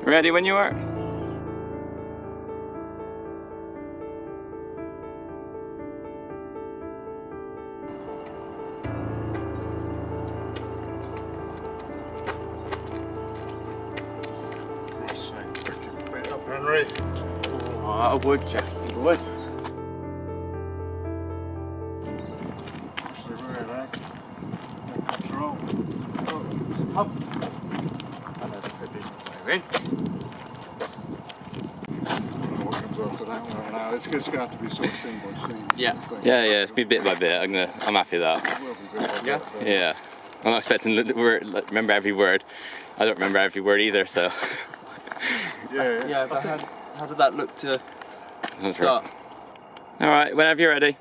Ready when you are. Henry. Oh, I would, Jack. You would. Push the rear, eh? Take control. Up. Another provision, maybe. What comes after that one now? It's going to have to be sort of scene by scene. Yeah. Yeah, it's be bit by bit. I'm happy with that. It will be bit by bit, but Yeah. I'm not expecting to remember every word. I don't remember every word either, so. Yeah. Yeah, but how did that look to start? All right, whenever you're ready.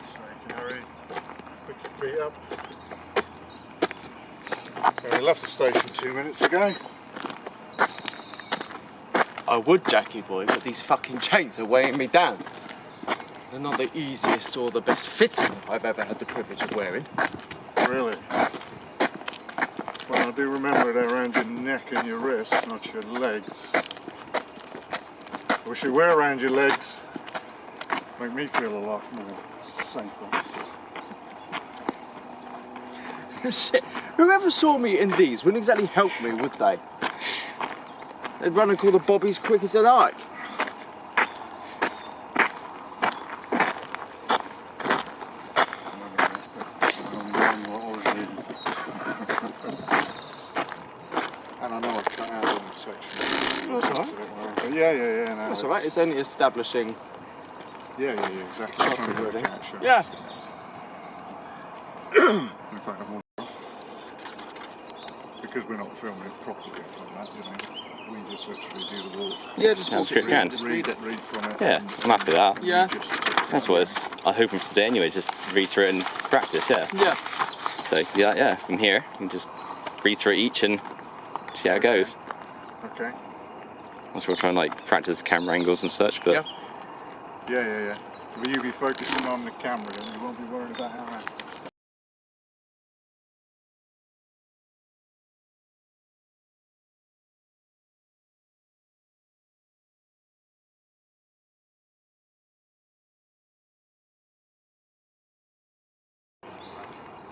So you can hurry. Pick your feet up. We left the station 2 minutes ago. I would, Jackie boy, but these fucking chains are weighing me down. They're not the easiest or the best fitting I've ever had the privilege of wearing. Really? Well, I do remember they're around your neck and your wrists, not your legs. I wish they were around your legs. Make me feel a lot more safer. Shit, whoever saw me in these wouldn't exactly help me, would they? They'd run and call the bobbies quick as they like. And I know I cut out in the section. That's all right. But yeah. No, That's all right. It's only establishing. Yeah, exactly. Shots Trying of to work everything. out shots. Yeah. In fact, I'm all... Because we're not filming it properly like that, we just literally do the walk. Yeah, just walk straight it can. through, just read it. Read from it. Yeah, and- I'm happy with that. Yeah. That's what it's. I hope from today anyway. Just read through it and practice. Yeah. Yeah. So yeah. From here, you can just read through each and see how it goes. Okay. Also, we'll try and like practice camera angles and such. But Yeah. Will you be focusing on the camera and you won't be worried about how that...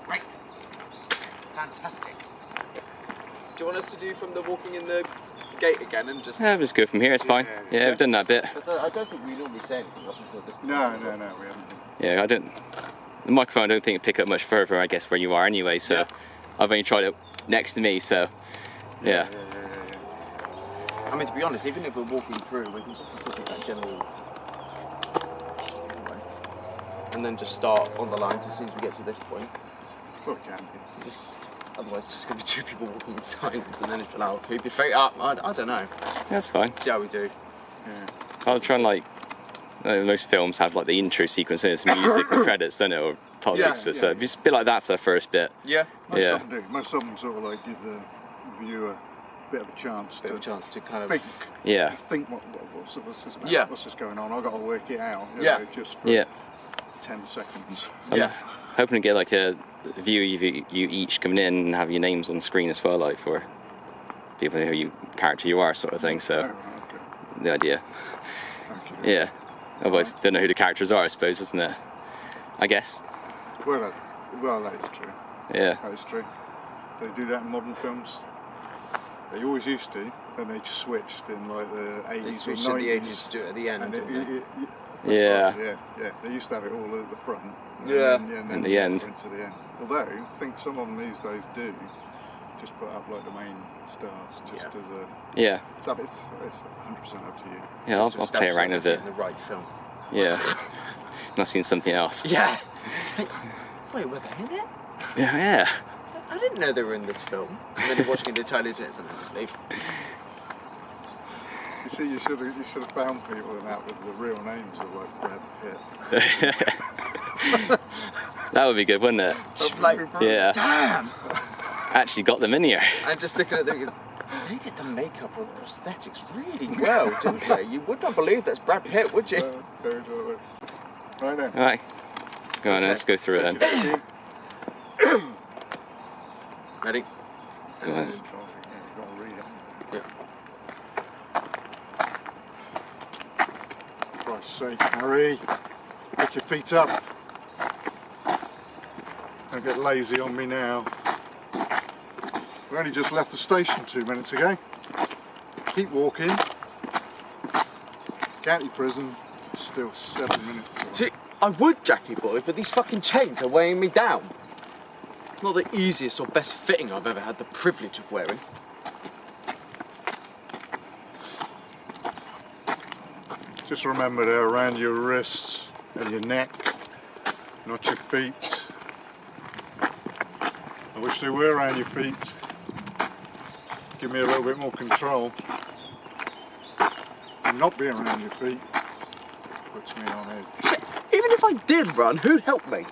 Great. Fantastic. Do you want us to do from the walking in the gate again and just... yeah, just go from here. It's fine. Yeah, we've done that bit. I don't think we normally say anything up until this point. No, we haven't. Yeah, I don't. The microphone, I don't think it'll pick up much further. I guess where you are anyway. So Yeah. I've only tried it next to me. So yeah. I mean, to be honest, even if we're walking through, we can just look at that general... and then just start on the lines as soon as we get to this point. Well, it can be. Just, otherwise, it's just going to be two people walking in silence, and then it's like, keep your feet up. I don't know. That's fine. See how we do. Yeah. I'll try and like. Most films have like the intro sequence and it's music and credits, don't it? Or top Yeah, sequences. So just a bit like that for the first bit. Yeah. Most Yeah. of them do. Most of them sort of like give the viewer a bit of a chance Bit of a chance to kind of... think what's this about? Yeah. What's this going on? I've got to work it out. You Yeah. know, just for Yeah. 10 seconds. So Yeah. I'm hoping to get like a view of you each coming in and have your names on the screen as well, like for people who you character you are, sort of thing. So Oh, okay. the idea. Okay. Yeah. Otherwise, don't know who the characters are, I suppose, isn't it? I guess. Well, that is true. Yeah. That is true. They do that in modern films. They always used to, and they just switched in like the 80s They or switched 90s. in the 80s to do it at the end, And didn't they? that's Yeah. right, yeah. They used to have it all at the front. Yeah. And then In the end. into the end. Although I think some of them these days do just put up like the main stars, just as a. Yeah. It's 100% up to you. Yeah, I'll Just to play establish around that with we're it. seeing the right film. Yeah. Not seeing something else. Yeah. It's like, wait, were they in it? Yeah. I didn't know they were in this film. And then you're watching it entirely different, and then just leave. You see, you should have found people in that with the real names of like Brad Pitt. That would be good, wouldn't it? That'd like, Yeah. damn. Actually got them in here. And just looking at them, they did the makeup or the prosthetics really well, didn't they? You would not believe that's Brad Pitt, would you? Right then. All right. Go on, let's go through it then. Ready? Go on. You've got to read it. Yeah. For Christ's sake, Harry, pick your feet up. Don't get lazy on me now. We only just left the station 2 minutes ago. Keep walking. County prison, still 7 minutes away. See, I would, Jackie boy, but these fucking chains are weighing me down. It's not the easiest or best fitting I've ever had the privilege of wearing. Just remember they're around your wrists and your neck, not your feet. I wish they were around your feet. Give me a little bit more control. And not being around your feet puts me on edge. Shit, even if I did run, who'd help me?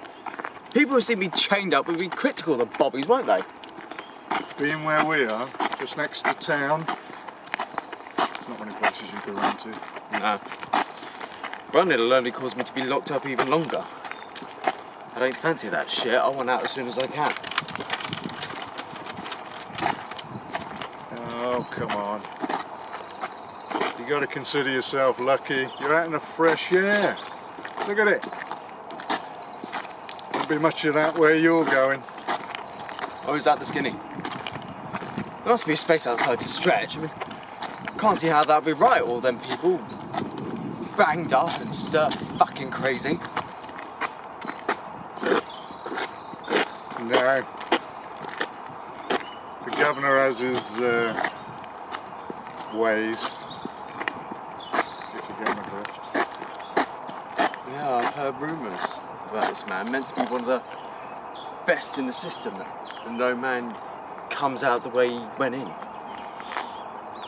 People who see me chained up would be critical of the bobbies, won't they? Being where we are, just next to town, there's not many places you can run to. No. Running will only cause me to be locked up even longer. I don't fancy that shit. I want out as soon as I can. Oh, come on. You got to consider yourself lucky. You're out in the fresh air. Look at it. Won't be much of that where you're going. Oh, is that the skinny? There must be a space outside to stretch. I mean, can't see how that'd be right, all them people banged up and stir fucking crazy. No. The governor has his ways. If you get my drift. Yeah, I've heard rumours about this man. Meant to be one of the best in the system. And no man comes out the way he went in.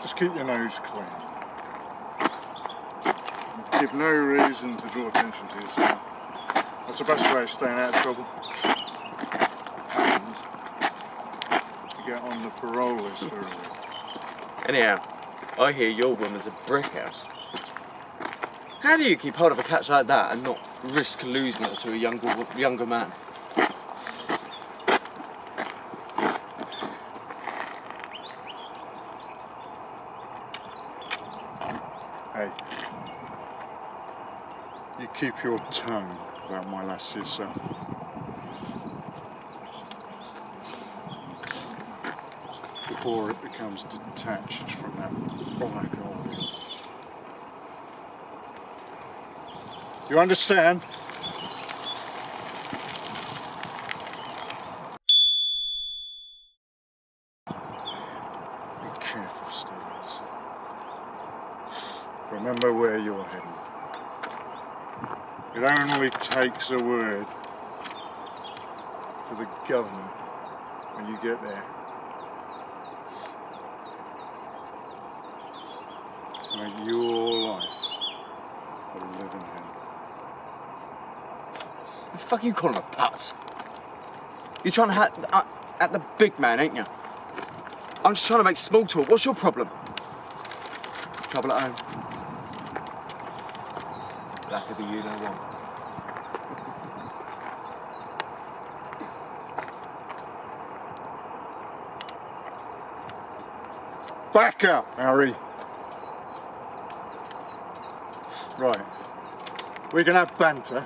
Just keep your nose clean. Give no reason to draw attention to yourself. That's the best way of staying out of trouble. And to get on the parole list early. Anyhow, I hear your woman's a brick house. How do you keep hold of a catch like that and not risk losing it to a younger man? Hey, you keep your tongue about my lass yourself. Before it becomes detached from that black oil. You understand? Be careful, Stevens. Remember where you're heading. It only takes a word to the government when you get there to make your life a living hell. The fuck are you calling a putz? You're trying to at the big man, ain't you? I'm just trying to make small talk. What's your problem? Trouble at home. Lack of the you know what. Back up, Harry. Right. We can have banter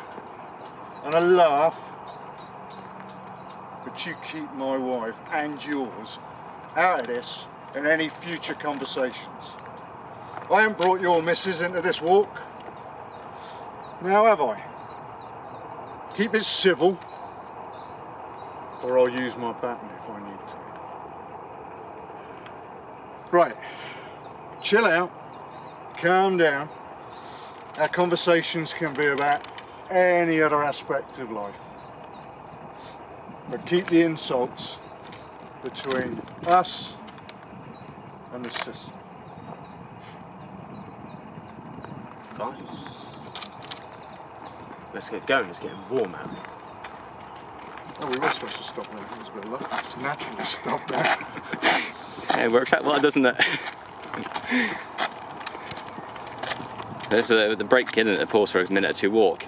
and a laugh, but you keep my wife and yours out of this in any future conversations. I haven't brought your missus into this walk. Now have I? Keep it civil, or I'll use my baton if I need to. Right, chill out, calm down. Our conversations can be about any other aspect of life. But keep the insults between us and the system. Fine. Let's get going. It's getting warm out. Oh, we were supposed to stop there. It was a bit lucky. Just naturally stop there. Yeah, it works out well, doesn't it? There's the break in at pause for a minute or two walk.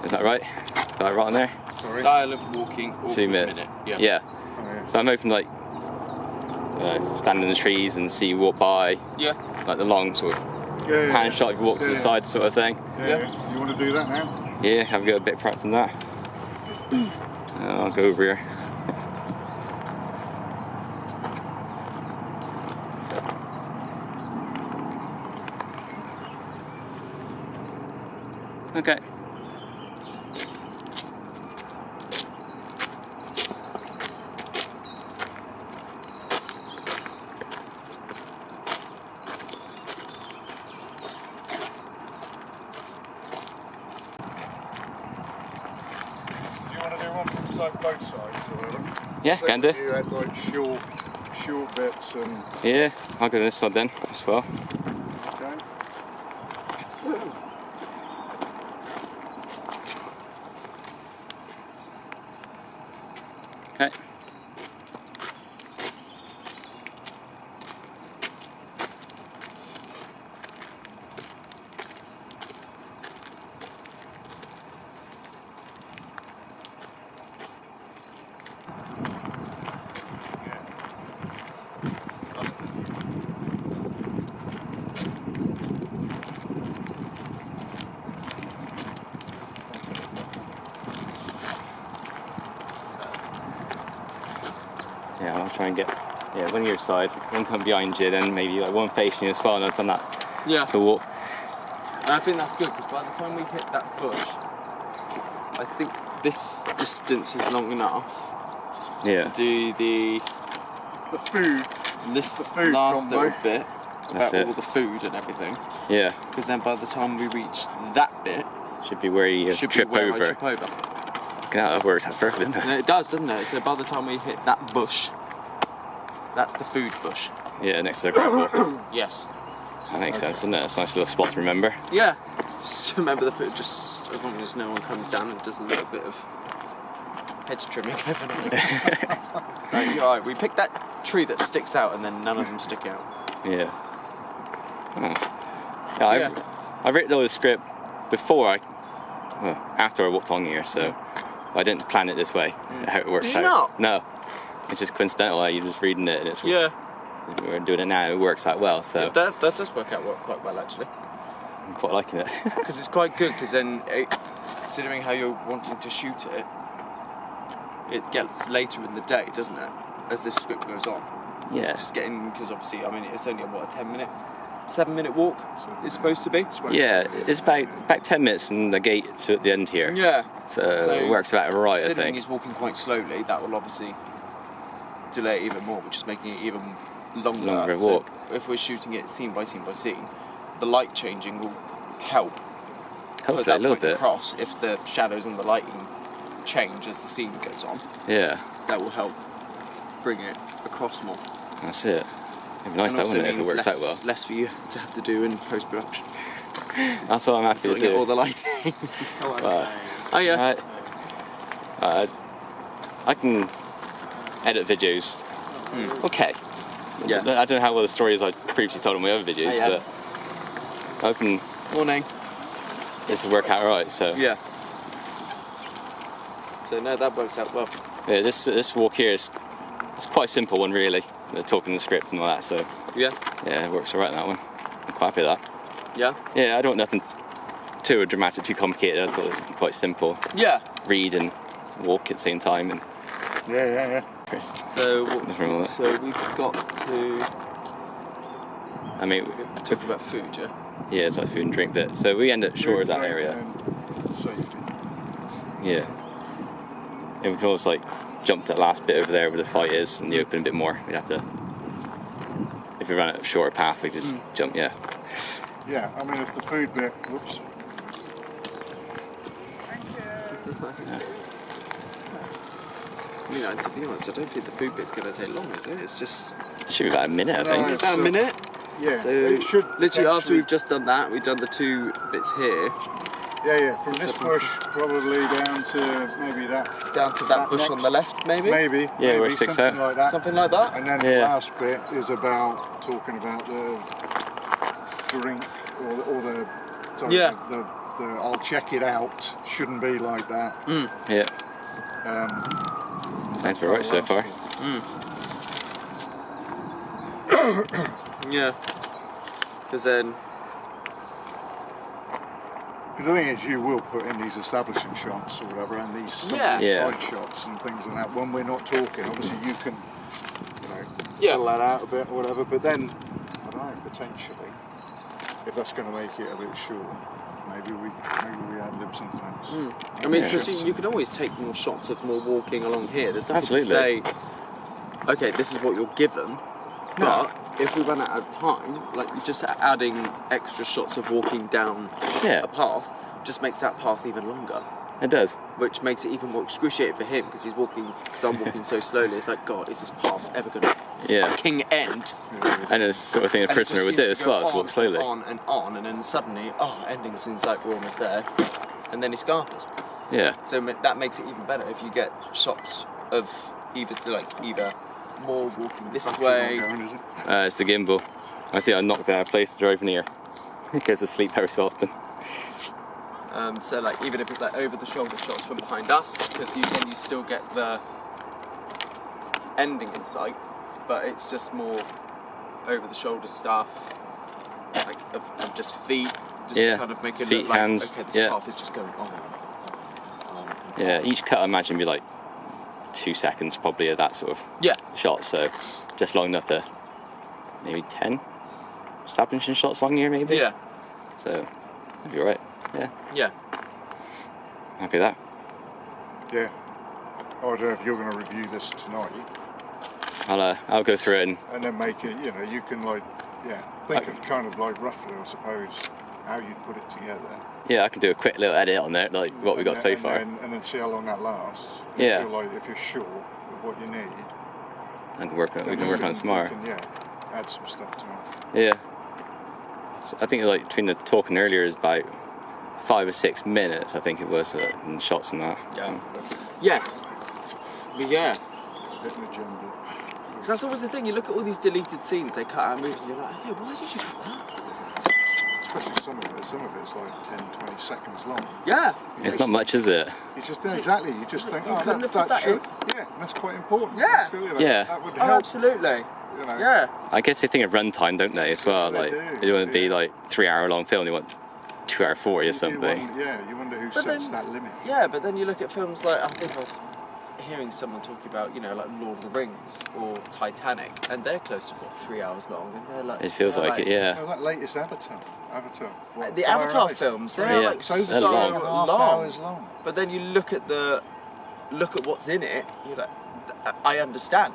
Isn't that right? Got that right on there? Sorry. Silent walking. 2 minutes. Minute. Yeah. Oh, yeah. So I'm hoping like stand in the trees and see you walk by. Yeah. Like the long sort of Yeah, hand shot if you walk to the side sort of thing. Yeah. You want to do that now? Yeah, have a go a bit of practice on that. I'll go over here. Okay. Do you want to do one from like both sides? Or Yeah, can do. You had like short bits and. Yeah, I'll go this side then as well. Okay. Okay. Yeah, I'll try and get one your side, one come behind you, then maybe like one facing you as well, and it's on that Yeah. to walk. And I think that's good because by the time we hit that bush, I think this distance is long enough Yeah. to do The food. this The food last combo. little bit That's about it. all the food and everything. Yeah. Because then by the time we reach that bit, Should be where you should trip be where over. I trip over. Yeah, that works out perfect, doesn't it? And it does, doesn't it? So by the time we hit that bush, that's the food bush. Yeah, next to the gravel. Yes. That makes sense, doesn't it? It's a nice little spot to remember. Yeah. Just remember the food, just as long as no one comes down and does a little bit of hedge trimming over there. So, you're right, we picked that tree that sticks out and then none of them stick out. Yeah. Oh. Yeah, I've written all the script after I walked on here, so I didn't plan it this way. How it works Did you out. not? No. It's just coincidental. Like, you're just reading it, and it's Yeah. we're doing it now. It works out well, so That does work out quite well actually. I'm quite liking it. Because it's quite good, because then, considering how you're wanting to shoot it, it gets later in the day, doesn't it? As this script goes on. It's Yeah. just getting, because obviously, I mean, it's only a 7-minute walk it's supposed to be. Yeah, it's about 10 minutes from the gate to the end here. Yeah. So it works out right, I Considering think. he's walking quite slowly, that will obviously delay it even more, which is making it even longer. walk. So if we're shooting it scene by scene by scene, the light changing will help. Hopefully Put that a little point bit. across if the shadows and the lighting change as the scene goes on. Yeah, That will help bring it across more. that's it. It'd be nice And that also one if it means works out well. less for you to have to do in post-production. That's what I'm happy to Sorting out all do. the lighting. But, Oh yeah. I can edit videos. Okay. Yeah. I don't know how well the story is I previously told in my other videos, Yeah. but I'm hoping Morning. this will work out right. So Yeah. So no, that works out well. yeah, this walk here is it's quite a simple one really. The talking the script and all that. So Yeah. yeah, it works alright that one. I'm quite happy with that. Yeah. Yeah, I don't want nothing too dramatic, too complicated. I thought it'd be quite simple. Yeah. Read and walk at the same time and Yeah. So Nothing wrong with that. we've got to I mean, talk about food, yeah. yeah, it's like food and drink bit. So we end up short of that area. And safety. Yeah. And we can always like jump to that last bit over there where the fight is and the open a bit more. We'd have to, if we ran a shorter path, we just jump, yeah. Yeah, I mean if the food bit, whoops. I mean, to be honest, I don't think the food bit's going to take long, is it? It's just It should be about a minute, I No, think. it's about a minute. Yeah, So it should literally after actually- we've just done that, we've done the two bits here. Yeah. From this bush, probably down to maybe that. Down to that bush next, on the left, maybe? Maybe. Yeah, maybe where it sticks something out. like that. Something like that? And then the last bit is about talking about the drink or the sorry, the I'll check it out shouldn't be like that. Yeah. Sounds about right so far. Yeah. Because then... The thing is, you will put in these establishing shots or whatever, and these side shots and things like that. When we're not talking, obviously you can, fill that out a bit or whatever. But then, I don't know, potentially, if that's going to make it a bit short, maybe we ad-lib something else. I mean, because you can always take more shots of more walking along here. There's nothing to say, okay, this is what you're given. But if we run out of time, like just adding extra shots of walking down a path just makes that path even longer. It does. Which makes it even more excruciating for him because I'm walking so slowly. It's like, God, is this path ever going to fucking end? And it's the sort of thing a prisoner would do as well, is walk slowly. And then suddenly, ending seems like we're almost there, and then he scarpers. Yeah. So that makes it even better if you get shots of either more walking this way. It's the gimbal. I think I knocked it out of place driving here. It goes to sleep very so often. So like even if it's like over the shoulder shots from behind us, because you still get the ending in sight, but it's just more over the shoulder stuff, like of just feet, just to kind of make it feet, look like hands, okay, this path is just going on. Yeah, each cut I imagine would be like 2 seconds probably of that sort of shot, so just long enough to maybe 10 establishing shots long here maybe. Yeah. So that'd be alright. Yeah. Happy with that. Yeah. I don't know if you're going to review this tonight. I'll go through it and then make it. You can think of kind of like roughly, I suppose, how you'd put it together. Yeah, I can do a quick little edit on there, like what we got so far. And then see how long that lasts. Yeah. If you're sure of what you need. We can work on it tomorrow. Add some stuff to it. Yeah. So I think like between the talking earlier is about 5 or 6 minutes, I think it was, in shots and that. Yeah. Yes. But yeah. Bit of an agenda. Because that's always the thing, you look at all these deleted scenes they cut out movies and you're like, hey, why did you cut that? Especially some of it's like 10, 20 seconds long. Yeah. It's not much, is it? You just exactly. You just think, that should. Yeah, that's quite important. Yeah. That would help. Absolutely. Yeah. I guess they think of runtime, don't they, as well? They like do, you want to be like 3 hour long film, you want 2 hour 40 or something. You wonder who sets that limit. Yeah, but then you look at films like, I think I was hearing someone talking about, like Lord of the Rings or Titanic, and they're close to 3 hours long, and they're like. It feels like it, yeah. Oh, that latest Avatar. The Avatar films, they're like so long. Hours long. But then you look at what's in it, you're like, I understand.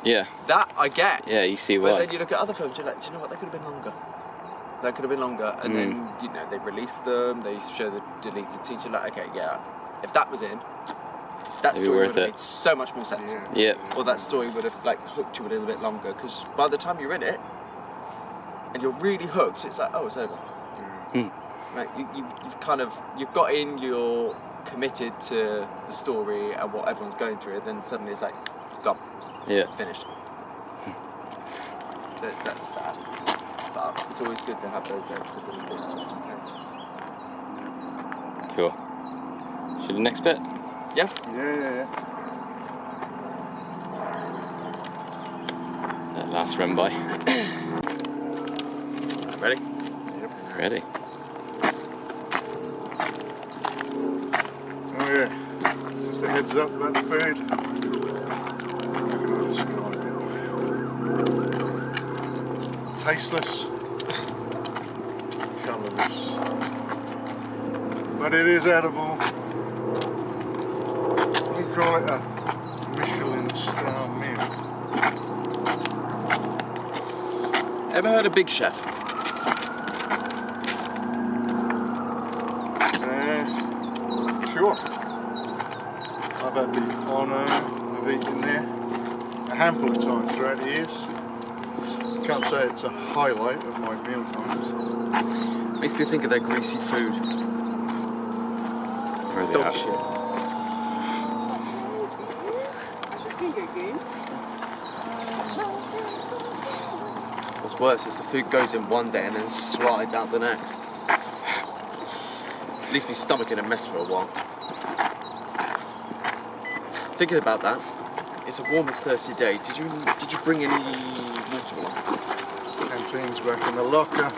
Yeah. That I get. Yeah, you see why. why. But then you look at other films, you're like, do you know what? That could have been longer. That could have been longer. And then they release them. They show the deleted scenes. You're like, okay, yeah. If that was in, that story would have made so much more sense. Yeah. Or that story would have hooked you a little bit longer. Because by the time you're in it, and you're really hooked, it's like, oh, it's over. Like you've got in, you're committed to the story and what everyone's going through, and then suddenly it's like, gone. Yeah. Finished. That's sad. But it's always good to have those extra little bits just in case. Cool. Should the next bit? Yeah? Yeah. That last run by. Ready? Yep. Ready. Oh yeah. Just a heads up about the food. Tasteless, colourless, but it is edible. We call it a Michelin star meal. Ever heard of Big Chef? Sure. I've had the honour of eating there a handful of times throughout the years. Can't say it's a highlight of my meal times. Makes me think of their greasy food. Where are they Dog at? shit. What's worse is the food goes in one day and then slides out the next. At least my stomach in a mess for a while. Thinking about that, it's a warm and thirsty day. Did you bring any water along? Canteen's back in the locker.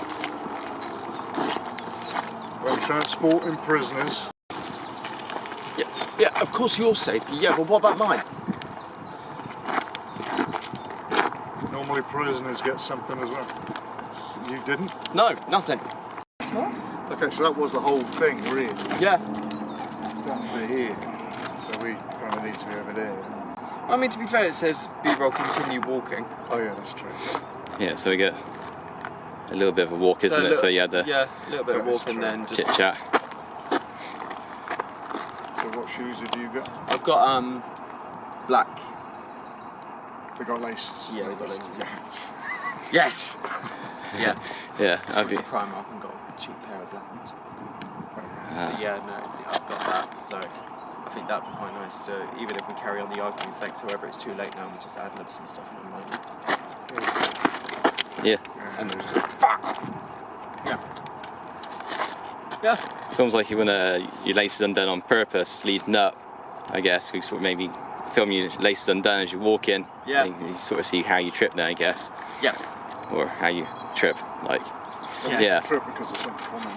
We're transporting prisoners. Yeah, of course your safety, yeah, but what about mine? Normally prisoners get something as well. You didn't? No, nothing. Okay, so that was the whole thing, really. Yeah. Down to here. So we kind of need to be over there. I mean, to be fair, it says B-roll continue walking. Oh yeah, that's true. Yeah, so we get a little bit of a walk, isn't it? So you had the yeah, a little bit of That is walking true. then just... chit chat. So what shoes have you got? I've got, black. They got laces. Yeah, they got laces. Yeah. Yes! Yeah. Yeah, I've got Primark and got a cheap pair of black ones. So yeah, no, I've got that, so I think that'd be quite nice to, even if we carry on the iPhone thanks, however it's too late now, we just add some stuff in online. Yeah. And then just, fuck! Yeah. Yeah. It's almost like you want your laces undone on purpose, leading up, I guess. We sort of maybe film your laces undone as you walk in. Yeah. And you sort of see how you trip then, I guess. Yeah. Or how you trip, like. Yeah. Trip because it's uncommon.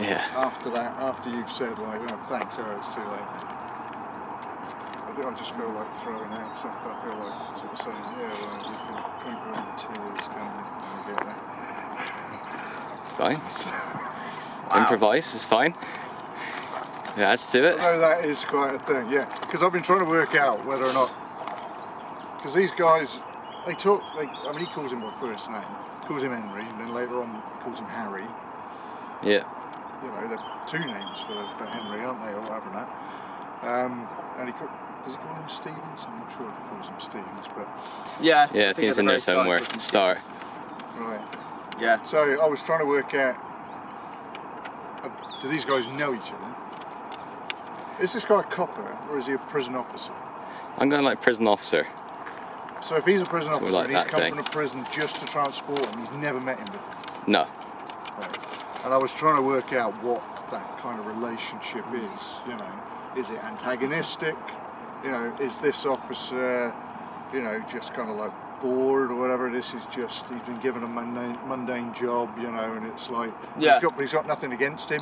Yeah. After that, after you've said like, oh, thanks, oh, it's too late. I just feel like throwing out something. I feel like sort of saying, yeah, well, you can drink your own tears, can't you? When you get there. It's fine. Wow. Improvise, it's fine. Yeah, adds to it. No, that is quite a thing, yeah. Because I've been trying to work out whether or not, because these guys, they talk, I mean, he calls him by first name, calls him Henry, and then later on he calls him Harry. Yeah. You know, they're two names for Henry, aren't they, or whatever that. And does he call him Stevens? I'm not sure if he calls him Stevens, but... Yeah. Yeah, I think it's in there somewhere. Start. Right. Yeah. So I was trying to work out, do these guys know each other? Is this guy a copper, or is he a prison officer? I'm going like prison officer. So if he's a prison Something officer like and he's that come thing. from a prison just to transport him, he's never met him before. No. Right. And I was trying to work out what that kind of relationship is, you know. Is it antagonistic? You know, is this officer, you know, just kind of like bored or whatever? This is just, he's been given a mundane job, you know, and it's like, yeah. he's got nothing against him,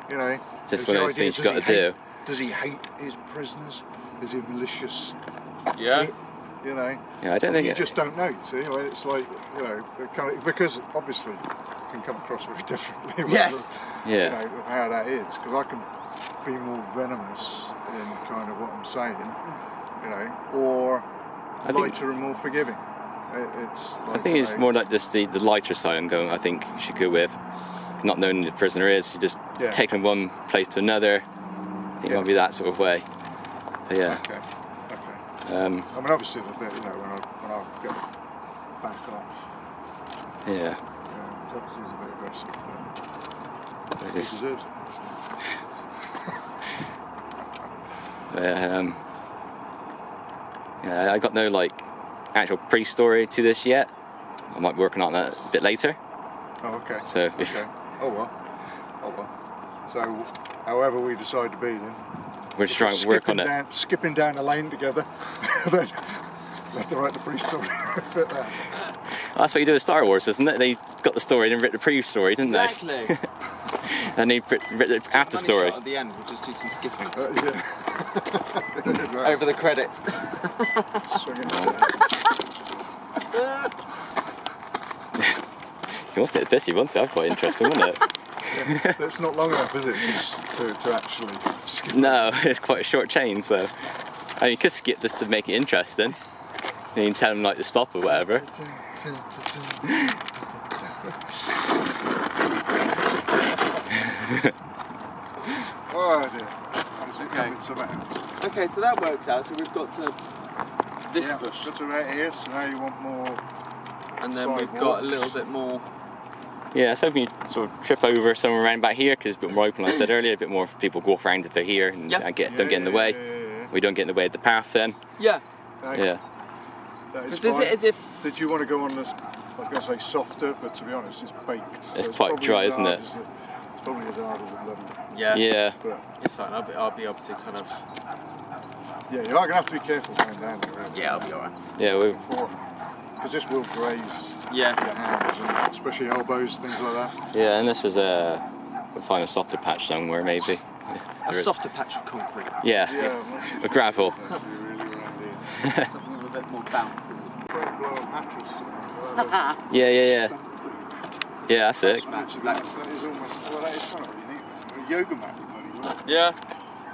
you know. Just one of those things you've got to do. Does he hate his prisoners? Is he malicious? Yeah. You know? Yeah, I don't think you just don't know, see? It's like, you know, kind of, because obviously it can come across very differently. Yes. Yeah. You know, of how that is, because I can be more venomous in kind of what I'm saying, you know, or lighter and more forgiving. It's like, I think it's more like just the lighter side I'm going, I think you should go with. Not knowing who the prisoner is, you just take them one place to another. I think it might be that sort of way. But yeah. Okay. I mean, obviously there's a bit, you know, when I get back off. Yeah. It's obviously a bit aggressive, but It's he just, deserves it. yeah, I got no like actual pre-story to this yet. I might be working on that a bit later. Oh, okay. So if, okay. Oh well. So, however we decide to be then. we're just trying to work on it. Skipping down the lane together. Then we have to write the pre-story. Fit that. That's what you do with Star Wars, isn't it? They got the story and wrote the pre-story, didn't they? Exactly. And they wrote the after story. At the end, we'll just do some skipping. Yeah. Over the credits. Swinging You want to take the piss, you want to? That's quite interesting, wasn't it? Yeah. It's not long enough, is it, to actually skip? No, it's quite a short chain, so. I mean, you could skip this to make it interesting. You can tell them like to stop or whatever. Oh dear. As we come in some else. Okay, so that works out. So we've got to this bush. Got to right here, so now you want more. And then we've got a little bit more Yeah, I was hoping you'd sort of trip over somewhere around back here because it's a bit more open, like I said earlier, a bit more for people to walk around if they're here and don't get in the way. We don't get in the way of the path then. Yeah. Yeah. That is Is it as if... Did you want to go on this, I was going to say softer, but to be honest, it's baked. So It's quite dry, isn't it? It's probably as hard as a bloody... Yeah. Yeah. But It's fine. I'll be able to kind of... yeah, you are going to have to be careful going down there. Really. Yeah, I'll be alright. Yeah, we Because this will graze Yeah. your hands, and especially elbows, things like that. yeah, and this is we'll find a softer patch somewhere maybe. A softer patch of concrete. Yeah. Yeah, A gravel. Really around here. Something with a bit more bounce. Don't blow a mattress. Yeah. Yeah, that's it. That is almost, well, that is kind of what you need. A yoga mat would bloody work. Yeah.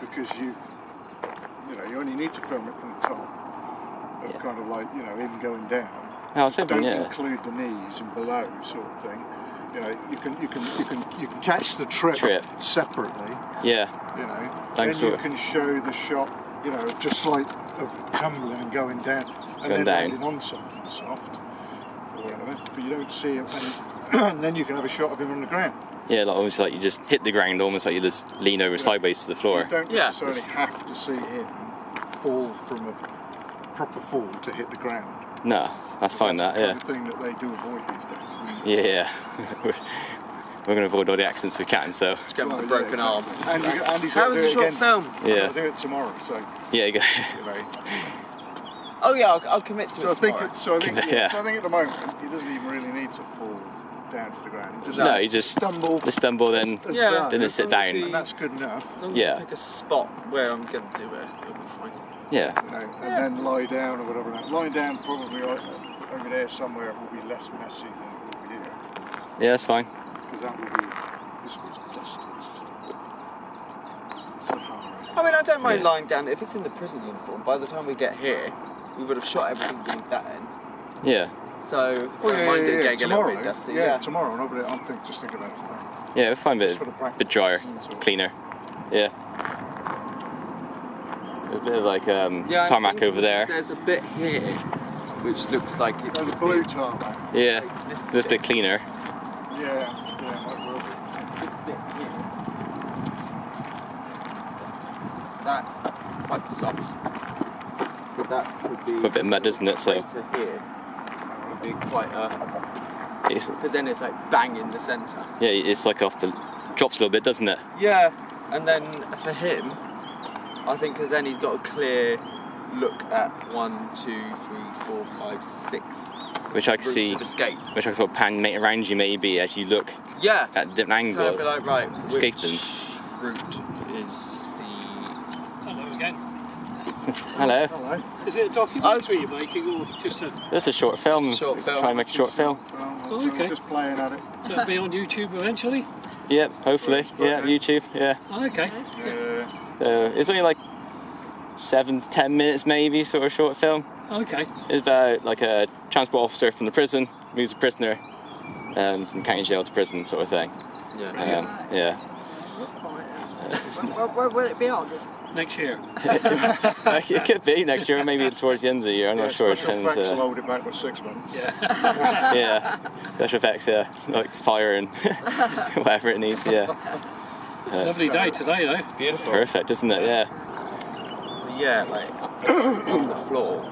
Because you only need to film it from the top of kind of like, even going down. I was hoping, Don't yeah. include the knees and below sort of thing. You can catch the trip separately. Yeah. Then you can show the shot, just like of tumbling and going down and then landing on something soft or whatever. But you don't see him, and then you can have a shot of him on the ground. Yeah, like almost like you just hit the ground, almost like you just lean over sideways to the floor. You don't necessarily have to see him fall from a proper fall to hit the ground. No, that's fine. That's That the yeah. kind of thing that they do avoid these days. Yeah. We're going to avoid all the accidents we can, so. Just get with a broken arm. And Andy's How got was to the do it short again. film? Yeah. I'll do it tomorrow, so Yeah, you go. Oh yeah, I'll commit to So I it think, tomorrow. so I think Yeah. at the moment he doesn't even really need to fall down to the ground. He just No, you just stumble. then as Yeah. done, then as sit long as down. we- and that's good enough. As long as Yeah. you pick a spot where I'm going to do it, it'll be fine. Yeah. And then lie down or whatever. Lying down probably over there somewhere it will be less messy than it will be here. Yeah, that's fine. Because that will be, this was dusty. It's a hard. I mean, I don't mind lying down if it's in the prison uniform. By the time we get here, we would have shot everything beneath that end. Yeah. So, I don't mind it getting a little bit dusty. Yeah, tomorrow. No, but just thinking about it today. Yeah, we'll find a Just for the practice. bit drier, cleaner. Yeah. There's a bit of like tarmac over there. There's a bit here which looks like it. And the blue tarmac. Yeah. This bit cleaner. Yeah, might well be. This bit here. That's quite soft. So that would be. It's quite a bit of mud, isn't it? So. To here would be quite It's, because then it's like bang in the centre. yeah, it's like off the drops a little bit, doesn't it? Yeah, and then for him, I think because then he's got a clear look at 1, 2, 3, 4, 5, 6 Which I can routes see. of escape. Which I can sort of pan mate around you maybe as you look Yeah. at a different Kind angle. of be like, right, escape which bins. route is the... Hello again. Hello. Hello. Is it a documentary you're making or just a... That's a short film. Just a short film. Try and make a short film. Oh, okay. Just playing at it. So it'll be on YouTube eventually? Yep, hopefully. Yeah, YouTube. Yeah. Oh, okay. Yeah. It's only like 7 to 10 minutes maybe, sort of short film. Okay. It's about like a transport officer from the prison moves a prisoner from county jail to prison, sort of thing. Yeah. Yeah. Where will it be on? Next year. It could be next year, maybe towards the end of the year. I'm not sure. Special Depends, effects will hold it back for 6 months. Yeah. yeah, special effects. Yeah, like fire and whatever it needs. Yeah. Lovely day today, though. Beautiful. Perfect, isn't it? Yeah. Yeah, like on the floor.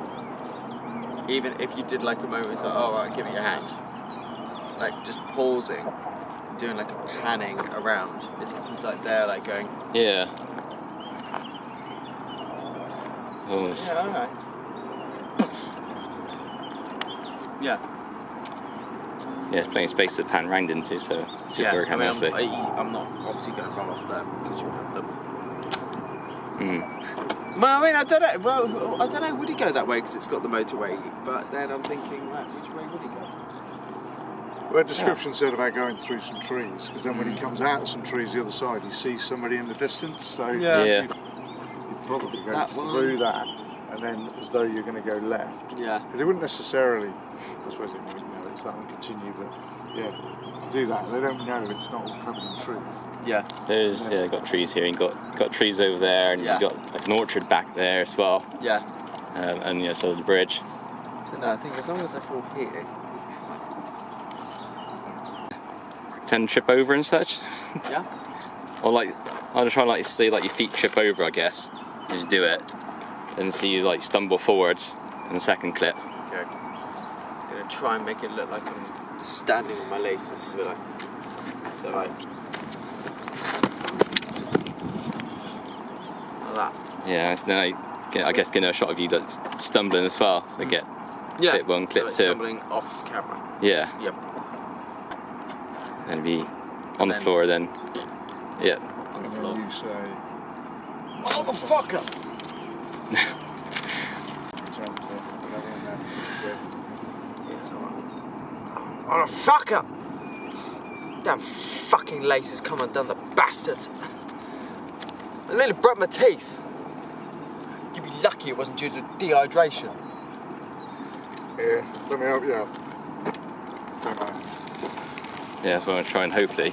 Even if you did like a moment, it's like, oh right, give me your hand. Like just pausing, doing like a panning around. It's like they're like going. Yeah. Almost. Yeah, alright. Yeah. Yeah, there's plenty of space to pan round into, so it should Yeah. work out nicely. I'm not obviously going to run off them because you have them. Mm. Well, I mean, I don't know. Well, I don't know. Would he go that way because it's got the motorway? But then I'm thinking, right, which way would he go? Well, the description said about going through some trees, because then when he comes out of some trees the other side, he sees somebody in the distance, so Yeah. you'd probably go That through one. that, and then as though you're going to go left. Yeah. Because it wouldn't necessarily, I suppose they might know it's that one continue, but yeah, do that. They don't know it's not all covered in trees. Yeah. There's got trees here, and got trees over there, and Yeah. you've got like an orchard back there as well, Yeah. and yeah, so the bridge. So no, I think as long as I fall here. tend to trip over and such. Yeah. Or like, I'll just try and like see like your feet trip over, I guess, as you do it, and see you like stumble forwards in the second clip. Okay. I'm gonna try and make it look like I'm standing on my laces, so like. Like that. Yeah, so then I guess getting a shot of you like stumbling as well, so I get clip one, clip so two. Stumbling off camera. Yeah. Yep. And be on the floor then. Yeah. On the And floor. then you say, Motherfucker! Motherfucker! Damn fucking laces come undone, the bastards. I nearly broke my teeth. You'd be lucky it wasn't due to dehydration. yeah, let me help you out. Don't mind. Yeah, that's what I'm gonna try and hopefully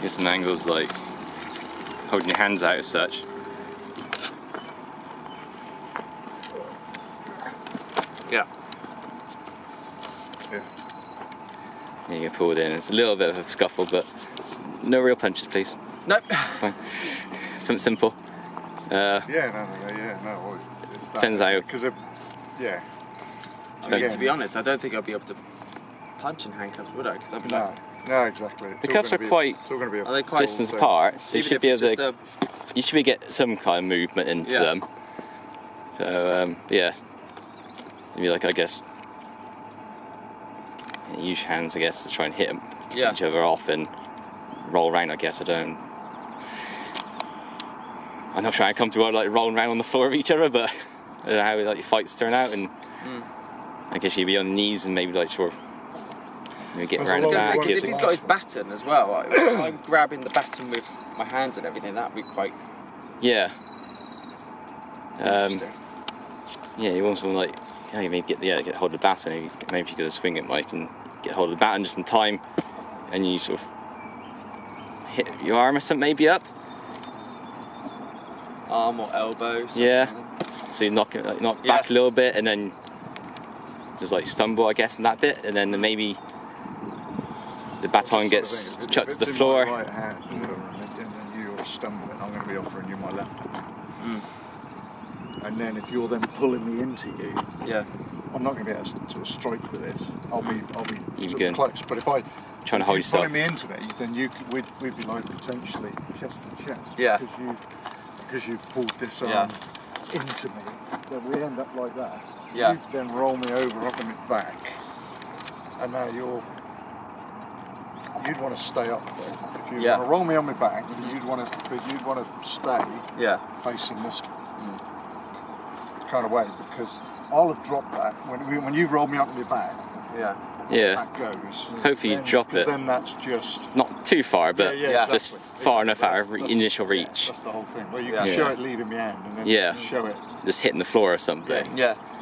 get some angles like holding your hands out as such. Yeah. Yeah. Yeah, you get pulled in. It's a little bit of a scuffle, but no real punches, please. Nope. It's fine. Something simple. Yeah, no. It's that, Depends how. Because, yeah. I mean, to be honest, I don't think I'd be able to punch in handcuffs, would I? Because I'd be like, No, exactly. The cuffs are quite are they quite distance apart, so you even should if be it's able just to. You should be get some kind of movement into them. So yeah, maybe like I guess use your hands, I guess, to try and hit them each other off and roll around. I guess I'm not sure how comfortable like rolling around on the floor of each other, but I don't know how like your fights turn out, and I guess you'd be on your knees and maybe like sort of get There's around a the lot of back. Because if he's got his baton as well, like, if I'm grabbing the baton with my hands and everything, that'd be quite Yeah. interesting. Yeah, you also like, you maybe get hold of the baton. Maybe if you go to swing it, Mike, and get hold of the baton just in time, and you sort of hit your arm or something maybe up. Arm or elbow. Yeah. So you knock back a little bit, and then just like stumble, I guess, in that bit, and then maybe the baton gets chucked to the floor. If it's in my right hand, and then you're stumbling, I'm going to be offering you my left hand. And then if you're then pulling me into you, I'm not going to be able to sort of strike with it. I'll be sort of close. But if I trying to hold yourself, pulling me into me, then we'd be like potentially chest to chest. Yeah. Because you've pulled this arm into me. Then we end up like that. Yeah. You then roll me over up on my back, and now you'd want to stay up there. If you want to roll me on my back, you'd want to stay facing this kind of way, because I'll have dropped that when you've rolled me up on my back. That goes. Hopefully you drop it. Then that's just not too far, but just exactly. far enough out of initial reach. That's the whole thing. Where you can show it leaving my hand, and then show it just hitting the floor or something.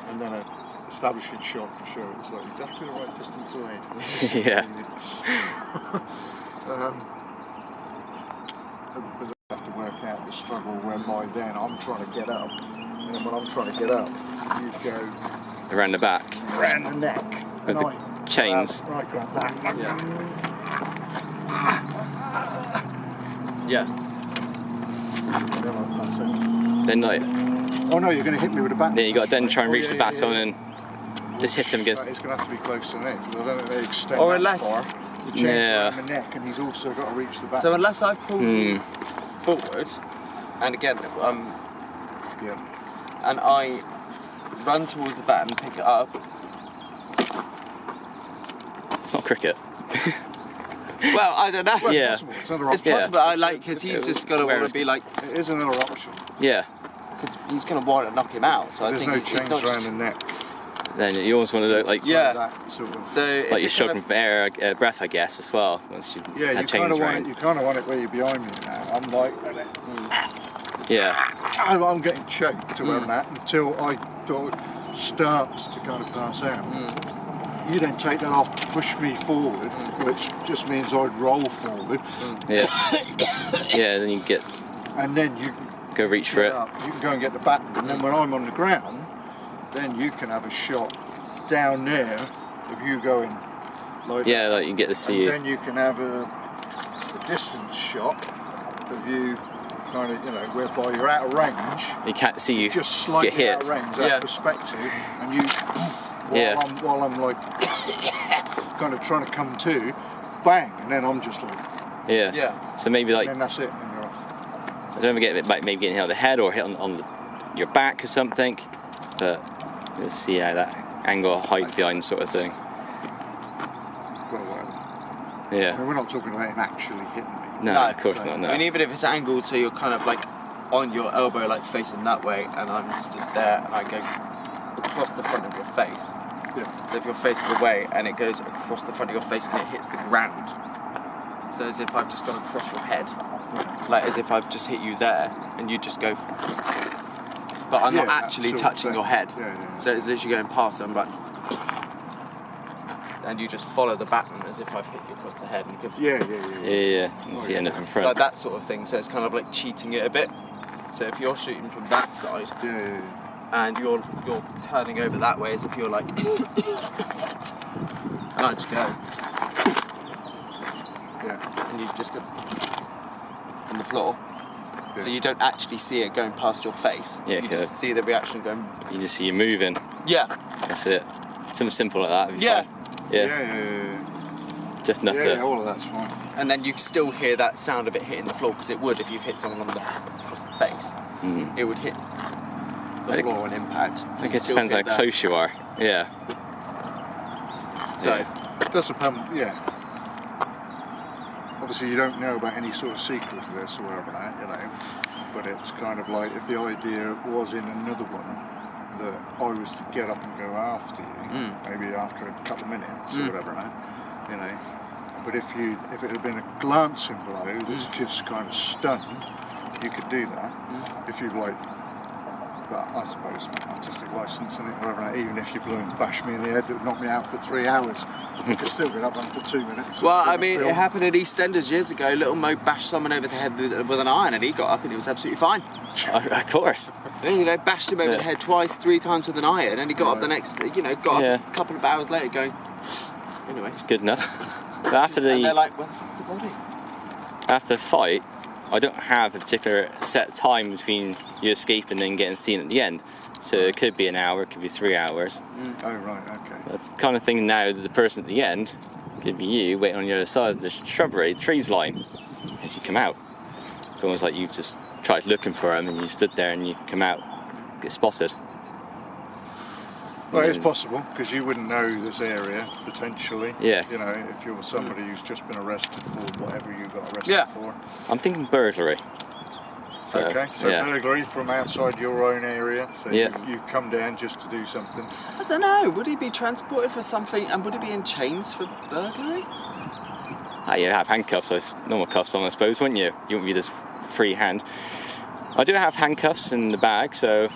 And then an establishing shot to show it's like exactly the right distance away. Yeah. But I have to work out the struggle whereby then I'm trying to get up, and then when I'm trying to get up, you go around the back, around the neck, with the chains. Grab that. Then like. Oh no, you're going to hit me with a baton. Then you got to then try and reach the baton and just hit him against. It's going to have to be close to the neck, because I don't think they extend Or that unless far. The chain's around the neck, and he's also got to reach the baton. So unless I pull you forward, and again, and I run towards the baton and pick it up. It's not cricket. Well, I don't know. Well, it's possible. It's possible. I like, because he's just got to want to be like. It is another option. Yeah. Because he's going to want to knock him out. So There's I think no it's chains not around just. the neck. Then you almost want to look like That sort of. So like you're struggling for air, breath, I guess, as well. Once you Yeah, had you chains kind of want around. it. You kind of want it where you're behind me now. I'm like, I'm getting choked to where I'm at until I starts to kind of pass out. You then take that off, push me forward, which just means I'd roll forward. Yeah. Then you get. And then you go reach for it. You can go and get the baton, and then when I'm on the ground, then you can have a shot down there of you going Like Yeah, like you get to see. and then you can have a distance shot of you, kind of, you know, whereby you're out of range. You can't see you Just slightly get hit. out of range, out of perspective, and you, while I'm like, kind of trying to come to, bang, and then I'm just like, Yeah. So maybe like, and then that's it, and you're off. I don't know, get like maybe getting hit on the head or hit on your back or something, but let's see how that angle of height behind sort of thing. Well, whatever. I Yeah. mean, we're not talking about him actually hitting me. No, No, of course not. No. I mean, even if it's angled so you're kind of like on your elbow, like facing that way, and I'm stood there and I go across the front of your face. Yeah. So if you're facing away and it goes across the front of your face and it hits the ground. So as if I've just gone across your head. Like as if I've just hit you there and you just go. But I'm not Yeah, actually sort of touching thing. your head. Yeah. So it's literally going past and I'm like. And you just follow the baton as if I've hit you across the head and you go. Yeah. You can see end up in front. Like that sort of thing, so it's kind of like cheating it a bit. So if you're shooting from that side and you're turning over that way as if you're like and I just go and you just go on the floor. So you don't actually see it going past your face. Yeah, you just see the reaction going. You just see you moving. Yeah. That's it. Something simple like that. would be Yeah. fine. Yeah. Just enough to. Yeah, all of that's fine. And then you still hear that sound of it hitting the floor because it would if you've hit someone across the face. It would hit the floor on impact. So I think it depends how close you are. Yeah. So It does depend, Obviously, you don't know about any sort of sequel to this or whatever, you know. But it's kind of like if the idea was in another one that I was to get up and go after you, maybe after a couple of minutes or whatever, you know. But if it had been a glancing blow that's just kind of stunned, you could do that. If you like, but I suppose artistic license and it, whatever. Even if you blew and bashed me in the head, that would knock me out for 3 hours. You could still get up after 2 minutes. well, I mean, it happened at EastEnders years ago. Little Mo bashed someone over the head with an iron, and he got up and he was absolutely fine. Of course. You know, bashed him over the head twice, 3 times with an iron, and he got up the next. You know, got up a couple of hours later, going. Anyway, It's good enough. But after and they're like, "Where the fuck's the body?" after the fight, I don't have a particular set time between you escaping and then getting seen at the end. So it could be an hour, it could be 3 hours. Oh right, okay. That's the kind of thing now that the person at the end could be you waiting on the other side of the shrubbery, trees line, as you come out. It's almost like you've just tried looking for him and you stood there and you come out, get spotted. Well, it's possible because you wouldn't know this area potentially. Yeah. You know, if you're somebody who's just been arrested for whatever you got arrested for. I'm thinking burglary. So, Okay, so burglary from outside your own area. So you've come down just to do something. I don't know. Would he be transported for something, and would he be in chains for burglary? You have handcuffs, so normal cuffs on, I suppose, wouldn't you? You wouldn't be just free hand. I do have handcuffs in the bag, so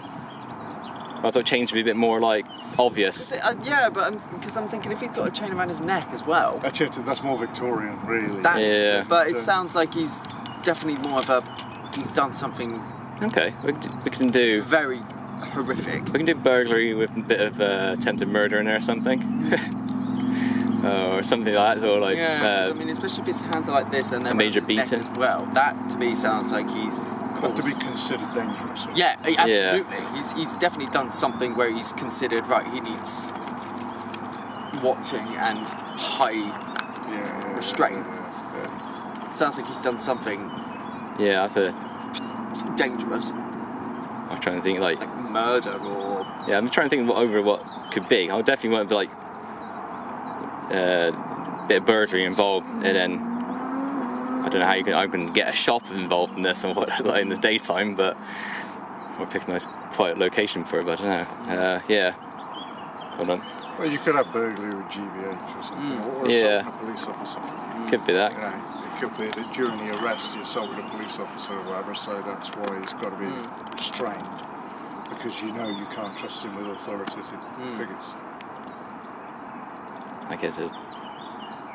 I thought chains would be a bit more like obvious. Yeah, but because I'm thinking if he's got a chain around his neck as well. That's more Victorian, really. But it sounds like he's definitely more of a. He's done something. Okay, we can do very horrific. We can do burglary with a bit of attempted murder in there or something, or something like that. Or like, I mean, especially if his hands are like this and then a major his neck beating as well. That to me sounds like he's Have to be considered dangerous. Yeah, absolutely. He's definitely done something where he's considered right. He needs watching and high restraint. Sounds like he's done something. Yeah, after dangerous. I'm trying to think like murder or. Yeah, I'm trying to think over what could be. I definitely want to be like a bit of burglary involved, and then I don't know how I can get a shop involved in this and what like in the daytime, but or pick a nice quiet location for it. But I don't know. Hold on. Well, you could have burglary with GBH or something, or assaulting a police officer. Could be that. You know, it could be that during the arrest you assaulted a police officer or whatever, so that's why he's got to be restrained, because you know you can't trust him with authoritative figures. I guess it's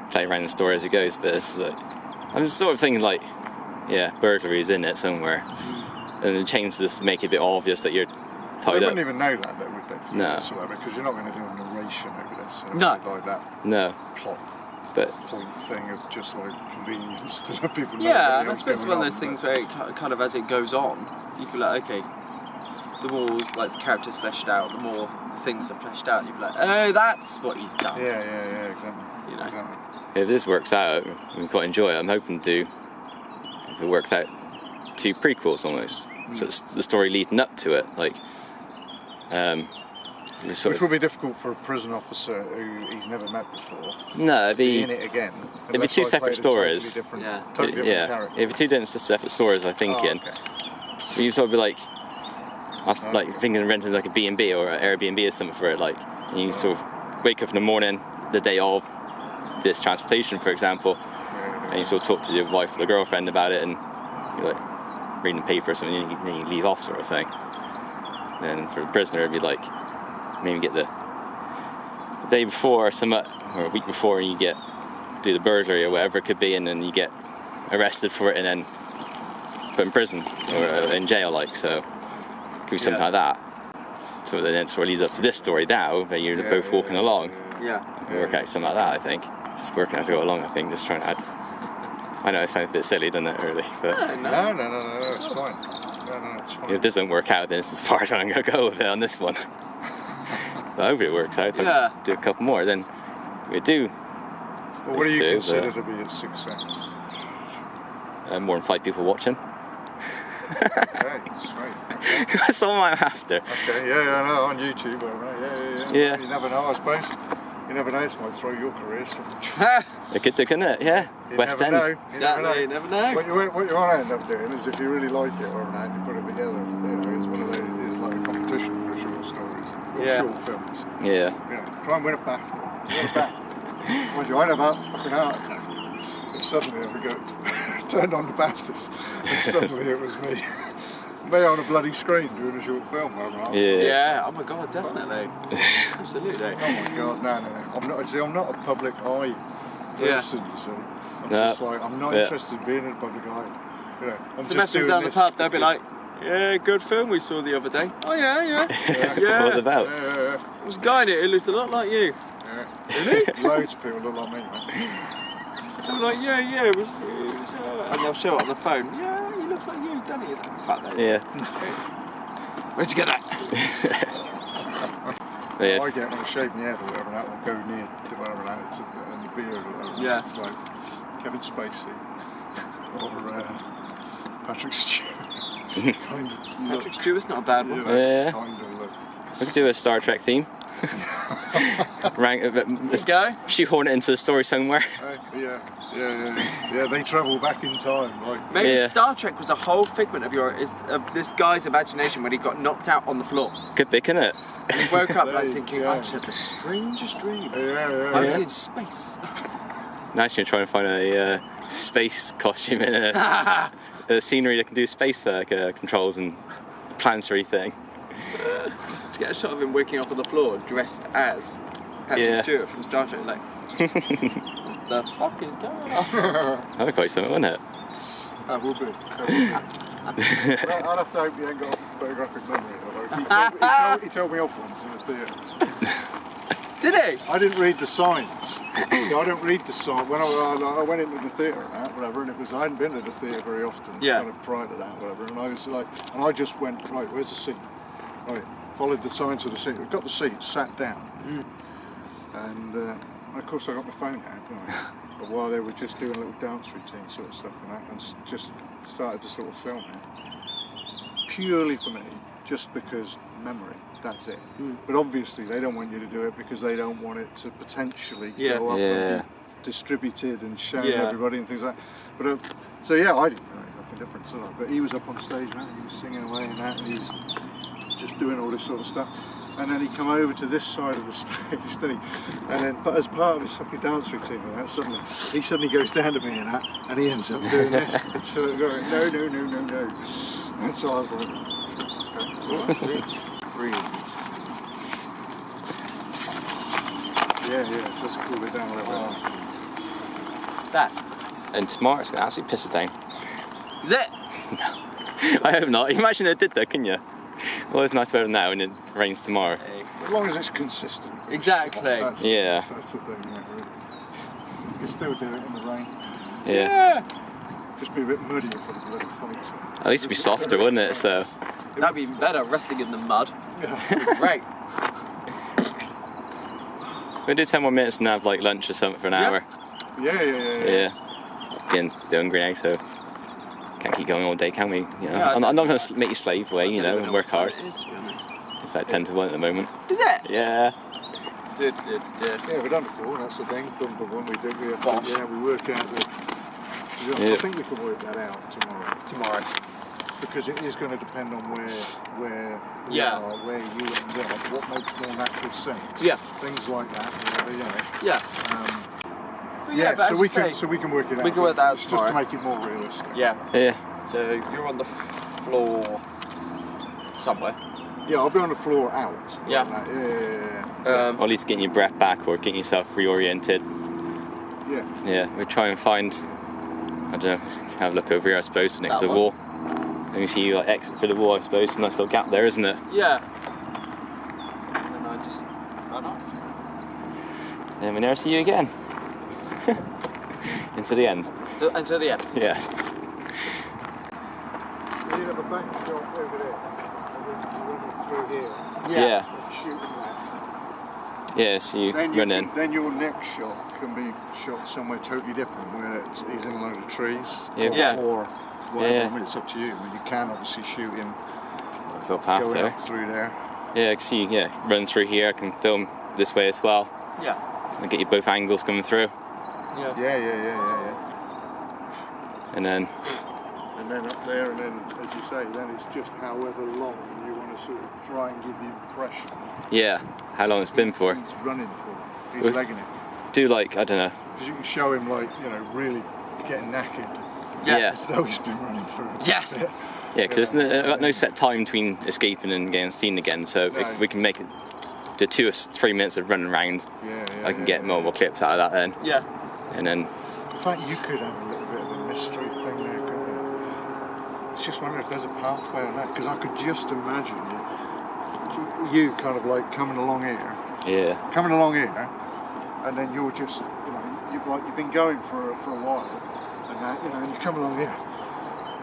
play around the story as it goes, but it's like, I'm just sort of thinking like, burglary is in it somewhere, and the chains just make it a bit obvious that you're tied They up. wouldn't even know that, though, would they? No. Whatsoever, because you're not going to do an motivation over this. No. Like that No. plot But point thing of just like convenience to let people know. Yeah, and I what's suppose it's going one of those on, things but- where it kind of, as it goes on, you can be like, okay, the more like the character's fleshed out, the more things are fleshed out. You be like, oh, that's what he's done. Yeah, exactly. You know. Exactly. if this works out, we quite enjoy it. I'm hoping to, if it works out, 2 prequels almost. So it's the story leading up to it, like. Which will be difficult for a prison officer who he's never met before. No, it'd Be be in it again. be unless 2 I separate played a stories. Totally different, Yeah. totally different yeah. character. It'd be 2 different separate stories, I think. Oh, In okay. you sort of be like, like thinking of renting like a B&B or an Airbnb or something for it, like, and you sort of wake up in the morning, the day of this transportation, for example, and you sort of talk to your wife or the girlfriend about it, and you're like reading the paper or something, and then you leave off, sort of thing. And for a prisoner, it'd be like maybe get the day before or something, or a week before, and you do the burglary or whatever it could be, and then you get arrested for it and then put in prison or in jail, like, so it could be something like that. So then it sort of leads up to this story now, where you're both walking along. Yeah. Work out something like that, I think. Just working as I go along, I think, just trying to add. I know it sounds a bit silly, doesn't it, really? But No, it's fine. No, it's fine. if it doesn't work out, then it's as far as I'm going to go with it on this one. But hopefully it works out. Yeah. I'll do a couple more, then we do. Well, what do you These two, consider to be a success? More than 5 people watching. Okay, sweet. Okay. That's all I'm after. Okay, yeah, I know, on YouTube, right? Yeah. You never know, I suppose. You never know, it might throw your careers. It could do, couldn't it? Yeah. You West never End. know. You never know. You never know. What you want to end up doing is, if you really like it or not, you put it together. You know, it's one of those. It's like a competition for short stories, or Yeah. short films. Yeah. You know, try and win a BAFTA. Win a BAFTA. Mind you, I'd have a fucking heart attack if suddenly I got turned on the BAFTAs and suddenly it was me. Me on a bloody screen doing a short film, right? Yeah. Oh my god, definitely. Absolutely. Oh my god, no. I'm not. See, I'm not a public eye person. You see, I'm just like, I'm not interested in being in a public eye. You know, I'm The just message doing down the this pub, they'll be because- like, yeah, good film we saw the other day. Oh yeah. What was it about? Yeah. There's a guy in it who looked a lot like you. Loads of people look like me, mate. They're like, yeah, it was and they'll show it on the phone. Yeah, he looks like you, doesn't he? He's like, fuck that. Yeah. Where'd you get that? Yeah. I get when I shave my head or whatever, that will go near to whatever that it's and the beard or whatever. Yeah. It's like Kevin Spacey or Patrick Stewart. Kind of look. Patrick Stewart's not a bad one. You know, Yeah. kind of look. We could do a Star Trek theme. Let's go. Shoehorn it into the story somewhere. Yeah, they travel back in time, like. Maybe Yeah. Star Trek was a whole figment of this guy's imagination when he got knocked out on the floor. Could be, couldn't it? And he woke up like Hey, thinking, yeah. I just had the strangest dream. Yeah. I was in space. Now she's trying to find a space costume in a scenery that can do space controls and planetary thing. To get a shot of him waking up on the floor dressed as Patrick Stewart from Star Trek, like, what the fuck is going on? That'd be quite something, wouldn't it? That will be. Well, I'll have to hope you ain't got a photographic memory. Although he told me off once in the theatre. Did he? I didn't read the signs. I don't read the sign. When I went into the theatre and that, whatever, and I hadn't been to the theatre very often. Yeah. Kind of prior to that, whatever. And I was like, and I just went, right, where's the seat? Right, followed the signs of the seat. Got the seat, sat down, and of course I got my phone out, didn't I? But while they were just doing a little dance routine sort of stuff and that, and just started to sort of film it. Purely for me, just because memory. That's it. But obviously they don't want you to do it because they don't want it to potentially go up and be distributed and shown to everybody and things like that. But so yeah, I didn't know any fucking difference at all. But he was up on stage and he was singing away and that, and he was just doing all this sort of stuff. And then he come over to this side of the stage, didn't he? And then, but as part of his fucking dance routine and that, he suddenly goes down to me and that, and he ends up doing this. And so going, no. And so I was like, okay. Breathe. Yeah, let's cool it down a little bit. That's nice. And tomorrow it's going to absolutely piss it down. Is it? I hope not. Imagine it did that, can you? Well, it's nice weather now and it rains tomorrow. As long as it's consistent. Exactly. That's Yeah. That's the thing, yeah, really. You can still do it in the rain. Yeah. Just be a bit muddy for the bloody fights. At least it'd be softer, wouldn't it? So. That'd be even better, wrestling in the mud. Yeah. Great. We'll do 10 more minutes and have like lunch or something for an hour. Yeah. Getting hungry now, so can't keep going all day, can we? You know, Yeah, I'm not going to make you slave away, you know, and work hard. It is, to be honest. In fact, 10 to 1 at the moment. Is it? Yeah. Yeah, we're done before, that's the thing. Done the one we did. We work out the. Yeah. I think we can work that out tomorrow. Because it is going to depend on where we are, where you end up, what makes more natural sense. Yeah. Things like that. Yeah. So we can work it out. We can work that out just tomorrow. to make it more realistic. Yeah. Yeah. So you're on the floor somewhere. Yeah, I'll be on the floor out. Yeah. Like that. Or at least getting your breath back or getting yourself reoriented. Yeah. Yeah, we'll try and find, I don't know, have a look over here, I suppose, next to the wall. Let me see you like exit through the wall, I suppose. A nice little gap there, isn't it? Yeah. And I just run off. And we never see you again. Until the end. Until the end. Yes. You have a back shot over there, and then you run it through here. Yeah. Shooting left. Yeah, so you run in. Then your next shot can be shot somewhere totally different, where he's in a load of trees. Yeah. Or whatever. Yeah. I mean, it's up to you. I mean, you can obviously shoot him Little path going there. up through there. Yeah, I can see, run through here. I can film this way as well. Yeah. And get you both angles coming through. Yeah. And then, And then up there, and then, as you say, then it's just however long you want to sort of try and give the impression. yeah, how long it's been for. He's running for. He's Well- legging it. Do like, I don't know. Because you can show him, like, really getting knackered. Yeah. As though he's been running for a Yeah. bit. Yeah, because I've got no set time between escaping and getting seen again, so No. we can make it the 2 or 3 minutes of running around. I can get multiple clips out of that then. Yeah. And then, In fact, you could have a little bit of a mystery thing there, couldn't you? It's just wondering if there's a pathway on that, because I could just imagine you kind of like coming along here, and then you're just, you've been going for a while, and that, and you come along here,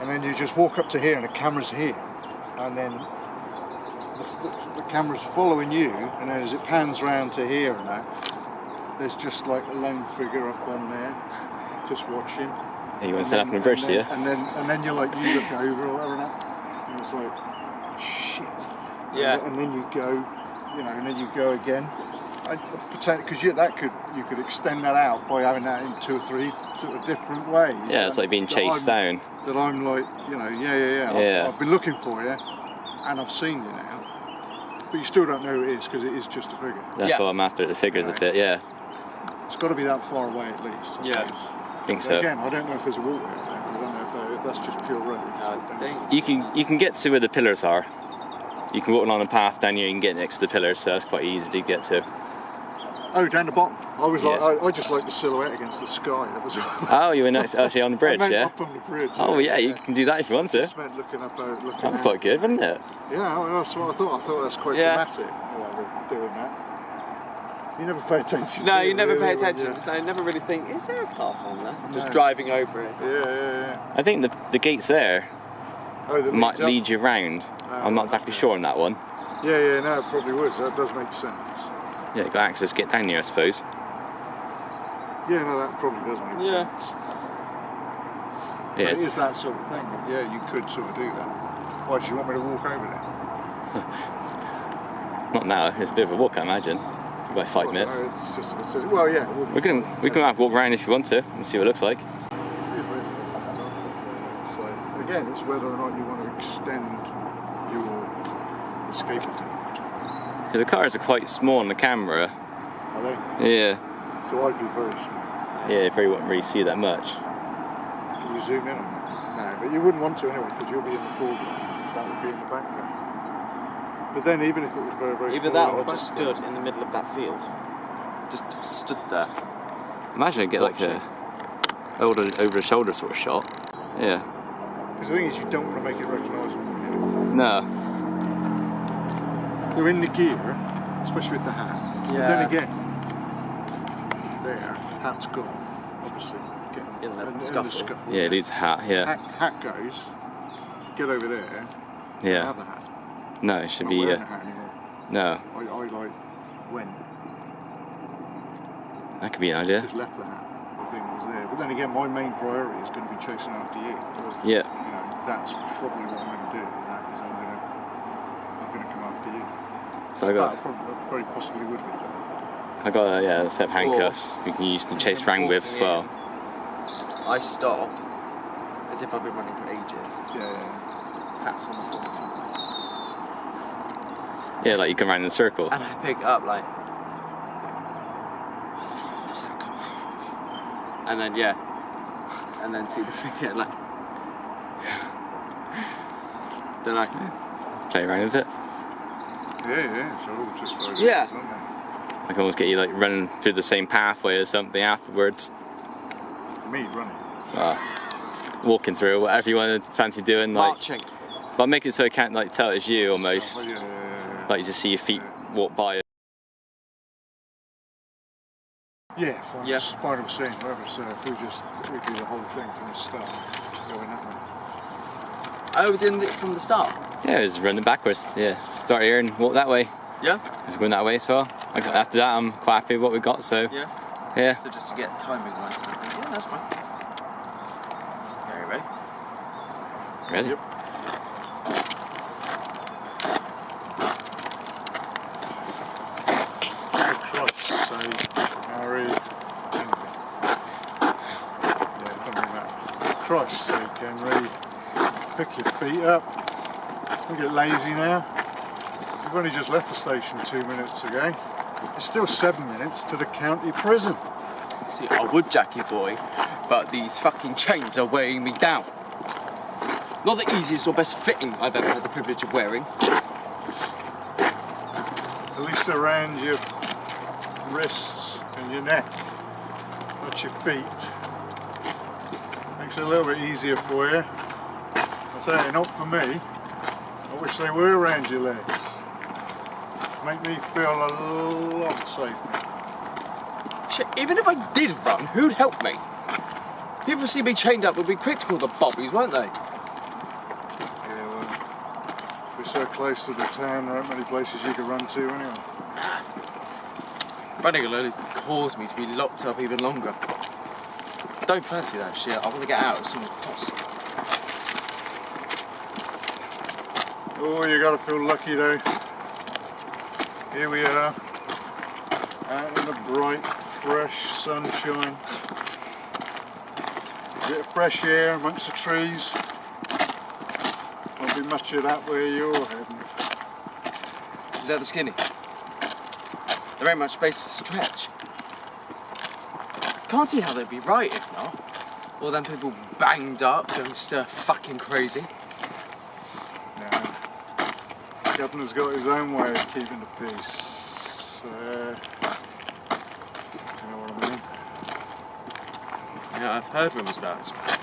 and then you just walk up to here, and the camera's here, and then the camera's following you, and then as it pans round to here and that, there's just like a lone figure up on there, just watching. you want to set up on a bridge, do you? And then you look over or whatever, and it's like, shit. Yeah. And then you go, and then you go again. Because you could extend that out by having that in 2 or 3 sort of different ways. Yeah, it's like being chased down. That I'm like, Yeah. I've been looking for you, and I've seen you now, but you still don't know who it is because it is just a figure. That's what I'm after, the figures a bit, yeah. It's got to be that far away at least. I suppose. I think so. Again, I don't know if there's a walkway there. I don't know if that's just pure road. You can get to where the pillars are. You can walk along the path down here and get next to the pillars, so that's quite easy to get to. Oh, down the bottom. I was like, Yeah. I just like the silhouette against the sky. That was. Oh, you were actually on the bridge, I meant yeah? up on the bridge. Oh, yeah, you can do that if you want to. Just meant looking up, looking That's out. quite good, isn't it? Yeah, that's what I thought. I thought that's quite dramatic. Doing that. You never pay attention. No, do you never pay really, when attention. you- So I never really think, is there a path on there? I'm just No. driving over it. Yeah. I think the gates there Oh, that might leads up. lead you round. I'm not exactly sure on that one. Yeah, no, it probably would. That does make sense. Yeah, got access to get down here, I suppose. Yeah, no, that probably does make sense. Yeah, But it is that sort of thing. Yeah, you could sort of do that. Why, do you want me to walk over there? not now. It's a bit of a walk, I imagine. About 5 minutes. No, it's just well, yeah. We can have a walk around if you want to and see what it looks like. So again, it's whether or not you want to extend your escape attempt. Because the cars are quite small on the camera. Are they? Yeah. So I'd be very small. Yeah, you probably wouldn't really see that much. Can you zoom in on it? No, but you wouldn't want to anyway because you'll be in the foreground. That would be in the background. But then even if it was very, very Either small that in or the just background- stood in the middle of that field. Just stood there. Imagine I get like a over the shoulder sort of shot. Yeah. Because the thing is, you don't want to make it recognisable. No. So in the gear, especially with the hat, but then again, there, hat's gone, obviously. In the the scuffle. Yeah, it is a hat, yeah. Hat goes, get over there, Yeah. have the hat. No, it should Not be, wearing the hat anymore. no, I like, went, that could be an idea. just left the hat, the thing was there. But then again, my main priority is going to be chasing after you. Yeah. You know, that's probably what I'm going to do, is I'm going to come after you. So I got Very possibly would be. a set of handcuffs we can use to chase around with as well. I stop as if I've been running for ages. Yeah. Hats on the floor. Yeah, like you come around in a circle. And I pick it up like, where the fuck was that come from? And then and then see the figure like. Then I Play around with it. Yeah. So all just those. Yeah. Isn't they? I can almost get you like running through the same pathway or something afterwards. Me running. Walking through, whatever you want to fancy doing, like. marching. But make it so I can't like tell it's you almost. Yeah. Like you just see your feet walk by. Yeah, fine. Yeah. Fine, I was saying, whatever, so if we do the whole thing from the start, just going that way. Oh, we're doing it from the start? Yeah, just running backwards. Yeah, start here and walk that way. Yeah? Just going that way, so after that I'm quite happy with what we got, so Yeah? yeah. So just to get timing right, so yeah, that's fine. Are you ready? Ready? Yep. For Christ's sake, Harry. Yeah, don't mean that. For Christ's sake, Henry. Pick your feet up. Don't get lazy now. We've only just left the station 2 minutes ago. It's still 7 minutes to the county prison. See, I would, Jackie boy, but these fucking chains are weighing me down. Not the easiest or best fitting I've ever had the privilege of wearing. At least around your wrists and your neck, not your feet. Makes it a little bit easier for you. I tell you, not for me. I wish they were around your legs. Make me feel a lot safer. Shit, even if I did run, who'd help me? People see me chained up would be quick to call the bobbies, won't they? Yeah, well, we're so close to the town, there aren't many places you can run to anyway. Running alone has caused me to be locked up even longer. Don't fancy that shit. I want to get out as soon as possible. Oh, you gotta feel lucky though. Here we are, out in the bright, fresh sunshine. A bit of fresh air amongst the trees. Won't be much of that where you're heading. Is that the skinny? There ain't much space to stretch. Can't see how they'd be right if not. All them people banged up, going stir fucking crazy. No. The governor's got his own way of keeping the peace. You know what I mean? Yeah, I've heard rumours about this man.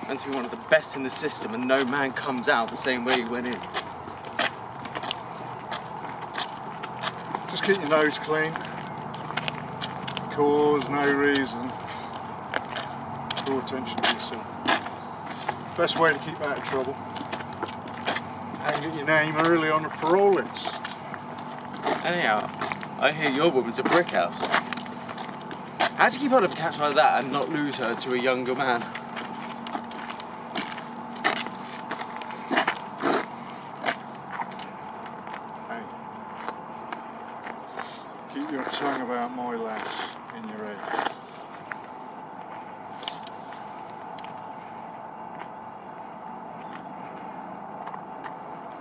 Meant to be one of the best in the system and no man comes out the same way he went in. Just keep your nose clean. Cause no reason. Draw attention to yourself. Best way to keep out of trouble. And get your name early on the parole list. Anyhow, I hear your woman's a brick house. How'd you keep hold of a catch like that and not lose her to a younger man? Hey. Keep your tongue about my lass in your head.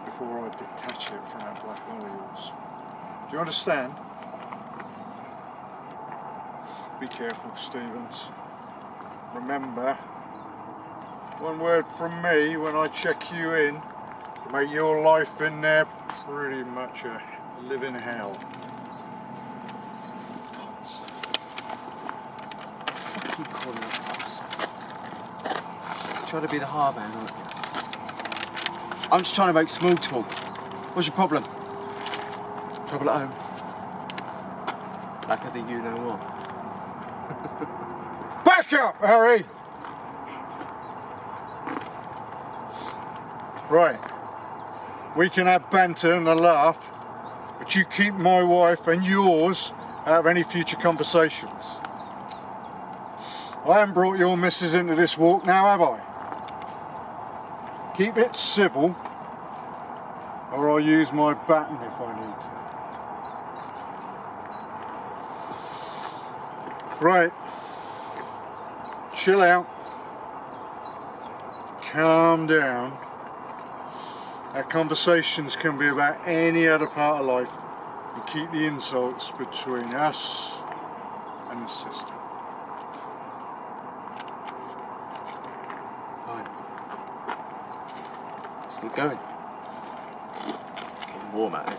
Before I detach it from that black eye of yours. Do you understand? Be careful, Stevens. Remember, one word from me when I check you in to make your life in there pretty much a living hell. Fucking call it us. Try to be the hard man, aren't you? I'm just trying to make small talk. What's your problem? Trouble at home. Like I think you know what. Back up, Harry! Right. We can have banter and a laugh, but you keep my wife and yours out of any future conversations. I haven't brought your missus into this walk now, have I? Keep it civil, or I'll use my baton if I need to. Right. Chill out. Calm down. Our conversations can be about any other part of life, and keep the insults between us and the system. Fine. Let's keep going. Getting warm out here.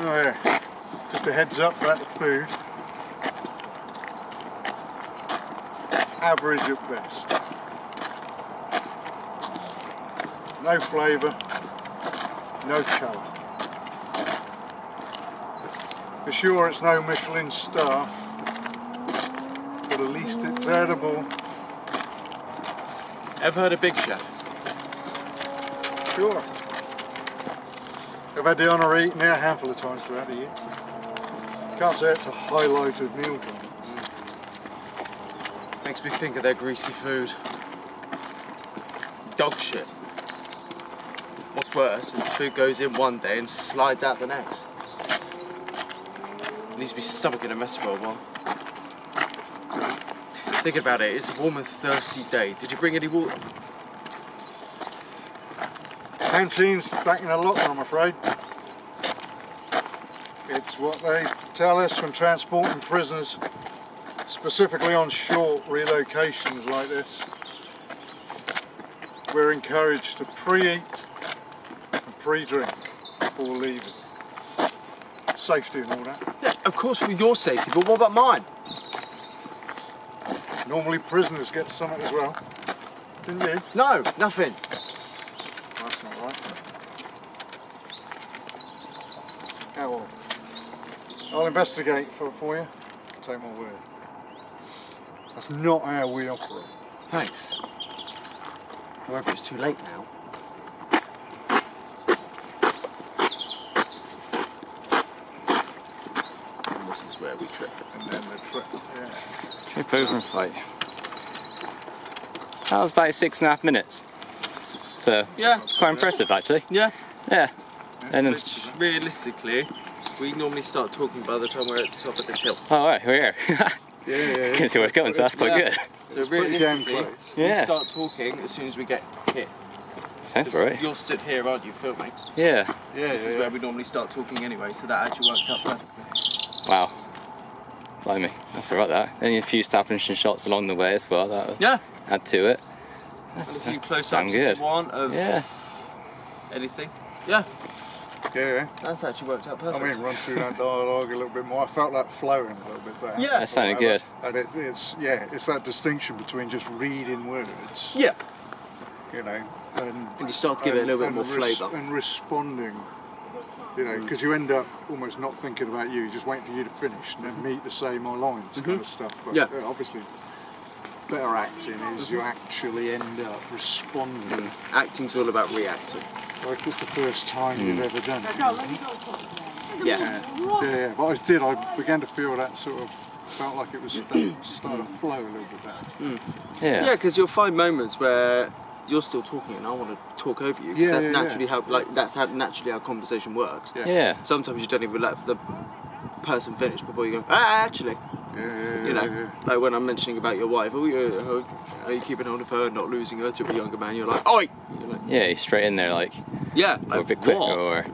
Oh yeah, just a heads up about the food. Average at best. No flavour, no colour. For sure it's no Michelin star, but at least it's edible. Ever heard of Big Chef? Sure. I've had the honour of eating there a handful of times throughout the years. Can't say it's a highlighted meal for me. Makes me think of their greasy food. Dog shit. What's worse is the food goes in one day and slides out the next. It needs to be stomaching a mess for a while. Thinking about it, it's a warm and thirsty day. Did you bring any water? Canteen's back in a locker, I'm afraid. It's what they tell us when transporting prisoners, specifically on short relocations like this. We're encouraged to pre-eat and pre-drink before leaving. Safety and all that. Yeah, of course for your safety, but what about mine? Normally prisoners get something as well. Didn't you? No, nothing. That's not right. Oh, well. I'll investigate for you. Take my word. That's not how we operate. Thanks. However, it's too late now. And this is where we trip. And then the trip, yeah. Trip over and fight. That was about 6.5 minutes. So, Yeah. quite impressive actually. Yeah. Yeah. And then, Which, realistically, we normally start talking by the time we're at the top of this hill. oh right, we're here. Yeah. Can see where it's going, so that's quite Yeah. good. So pretty damn realistically, close. we Yeah. start talking as soon as we get here. Sounds right. You're stood here, aren't you, filming? Yeah. This is where we normally start talking anyway, so that actually worked out perfectly. Wow. Blimey, that's alright that. Only a few establishing shots along the way as well, that'll Yeah. add to it. And a few That's close-ups damn if good. you want of Yeah. anything. Yeah, Yeah. that's actually worked out I perfect. mean, run through that dialogue a little bit more. I felt that flowing a little bit there. Yeah. That sounded good. And it's that distinction between just reading words, Yeah, you know, and and you start to give it a little bit more flavour. and responding, you know, because you end up almost not thinking about you, just waiting for you to finish and then me to say my lines, kind of stuff. But Yeah. obviously, better acting is you actually end up responding. Acting's all about reacting. Like it's the first time you've ever done it. Yeah. Yeah, but I began to feel that sort of, felt like it was starting to flow a little bit better. Yeah. Yeah, because you'll find moments where you're still talking and I want to talk over you. Because that's naturally how, that's how naturally our conversation works. Yeah. Sometimes you don't even let the person finish before you go, actually. You know, like when I'm mentioning about your wife, are you keeping hold of her, not losing her to a younger man? You're like, oi! You're like, Yeah, he's straight in there like, yeah, or a like, bit quicker what? or...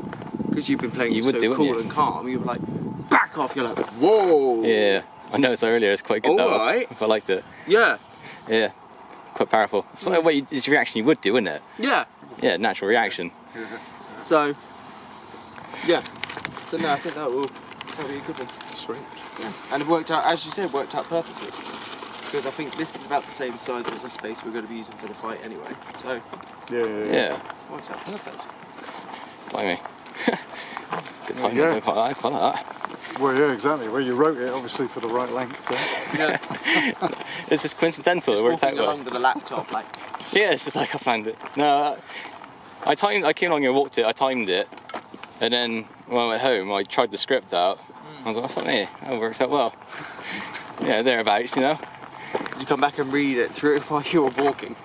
Because you've been playing You so would do, cool wouldn't you? and calm, you're like, back off! You're like, whoa! Yeah. I noticed earlier, it's quite good though. Alright. I liked it. Yeah, Yeah. Quite powerful. It's like what it's your reaction you would do, isn't it? yeah. Yeah, natural reaction. So, yeah. So no, I think that will probably be a good one. Sweet. Yeah. And it worked out, as you said, it worked out perfectly. Because I think this is about the same size as the space we're going to be using for the fight anyway. So, Yeah. works out perfect. Blimey. Good time, Yeah. I quite like that. Well, yeah, exactly. Well, you wrote it obviously for the right length there. Yeah. It's just coincidental, Just it worked out walking well. along with a laptop, like. Yeah, it's just like I planned it. No, I came along and walked it, I timed it, and then when I went home, I tried the script out. I was like, I thought, hey, that works out well. Yeah, thereabouts, you know? Did you come back and read it through while you were walking?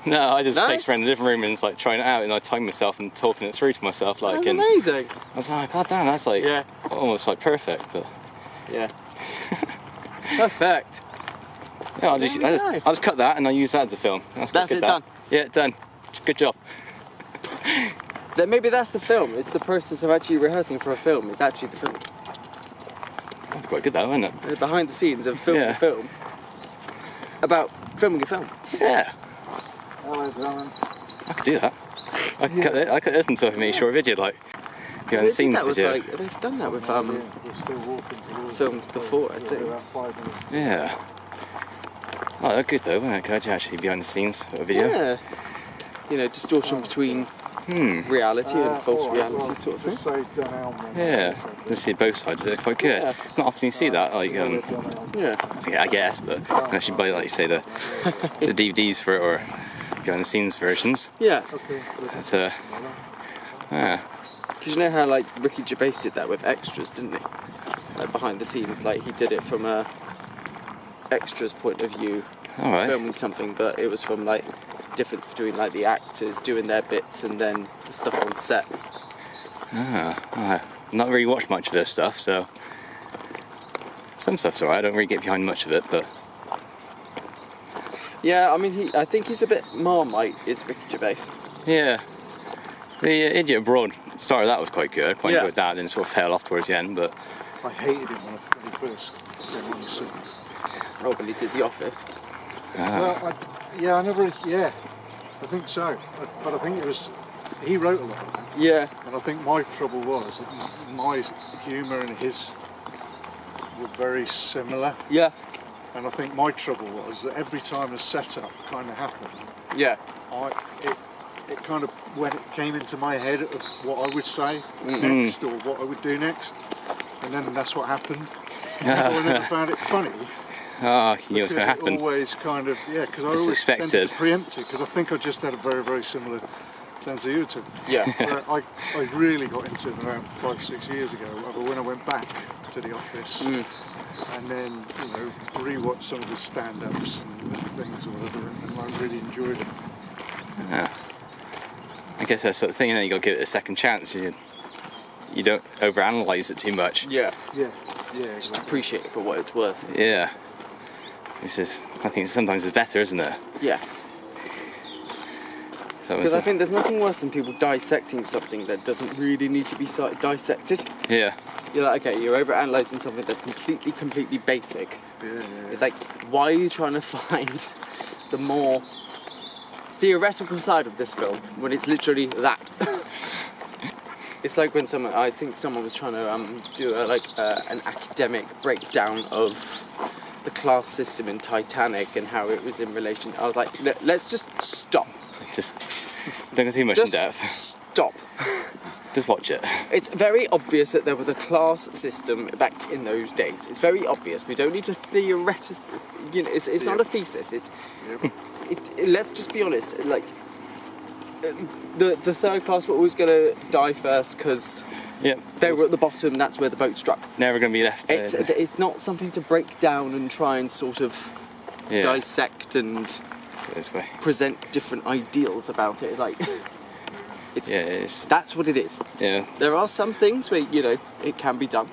No, I just No? placed around the living room and like trying it out, and I timed myself and talking it through to myself, like. That's And amazing. I was like, God damn, that's like almost like perfect, but. Yeah. Perfect. Yeah, There we I'll just cut that and I use that as a film. That's good, it, that. done. Yeah, done. Good job. Then maybe that's the film. It's the process of actually rehearsing for a film. It's actually the film. That's quite good, though, isn't it? The behind the scenes of filming a film. About filming a film. Yeah, Hello, darling. I could do that. I could listen to a mini short video, like behind the scenes video. They've done that with We're still walking towards films before, I think. about 5 minutes. Yeah. Oh, they're good though, isn't it? Could actually behind the scenes of a video. Yeah. You know, distortion between reality and false reality sort of thing. Just say Dunelm then. Yeah, just see both sides. They're quite good. Yeah. Not often you see that, like Yeah. yeah, I guess, but unless you buy, like you say, the DVDs for it or behind the scenes versions. Yeah. It's yeah. Because you know how like Ricky Gervais did that with extras, didn't he? Like behind the scenes, like he did it from a extras point of view, All right. filming something, but it was from like difference between like the actors doing their bits and then the stuff on set. Not really watched much of this stuff, so some stuff's alright. I don't really get behind much of it, but Yeah, I mean, I think he's a bit Marmite, is Ricky Gervais. yeah. The Idiot Abroad started that was quite good. I quite enjoyed that. Then it sort of fell off towards the end, but I hated him when he first came on the scene. Probably did The Office. Well, I think so. But I think it was, he wrote a lot of that. Yeah. And I think my trouble was that my humour and his were very similar. Yeah. And I think my trouble was that every time a setup kind of happened, Yeah. it kind of, when it came into my head of what I would say next or what I would do next, and then that's what happened. I never found it funny. you knew what's going to happen. It always kind of, because I It's always tended expected. to preempt it, because I think I just had a very, very similar sense of humour to him. Yeah. I really got into it around 5-6 years ago when I went back to The Office and then, rewatched some of his stand-ups and things or whatever, and I really enjoyed it. I guess that's sort of thing, you got to give it a second chance. You don't overanalyze it too much. Yeah. Yeah, Just exactly. appreciate it for what it's worth. Yeah. I think sometimes it's better, isn't it? Yeah. So Because I think there's nothing worse than people dissecting something that doesn't really need to be dissected. yeah. You're like, okay, you're overanalyzing something that's completely basic. Yeah. It's like, why are you trying to find the more theoretical side of this film when it's literally that? It's like when I think someone was trying to do an academic breakdown of the class system in Titanic and how it was in relation. I was like, let's just stop. Just don't go too much in depth. Stop. Just watch it. It's very obvious that there was a class system back in those days. It's very obvious. We don't need to theoreticize. It's not a thesis. Let's just be honest. Like the third class were always going to die first because they were at the bottom. That's where the boat struck. Never going to be left. It's not something to break down and try and sort of dissect and this way. present different ideals about it. It's like It's that's what it is. Yeah. There are some things where it can be done.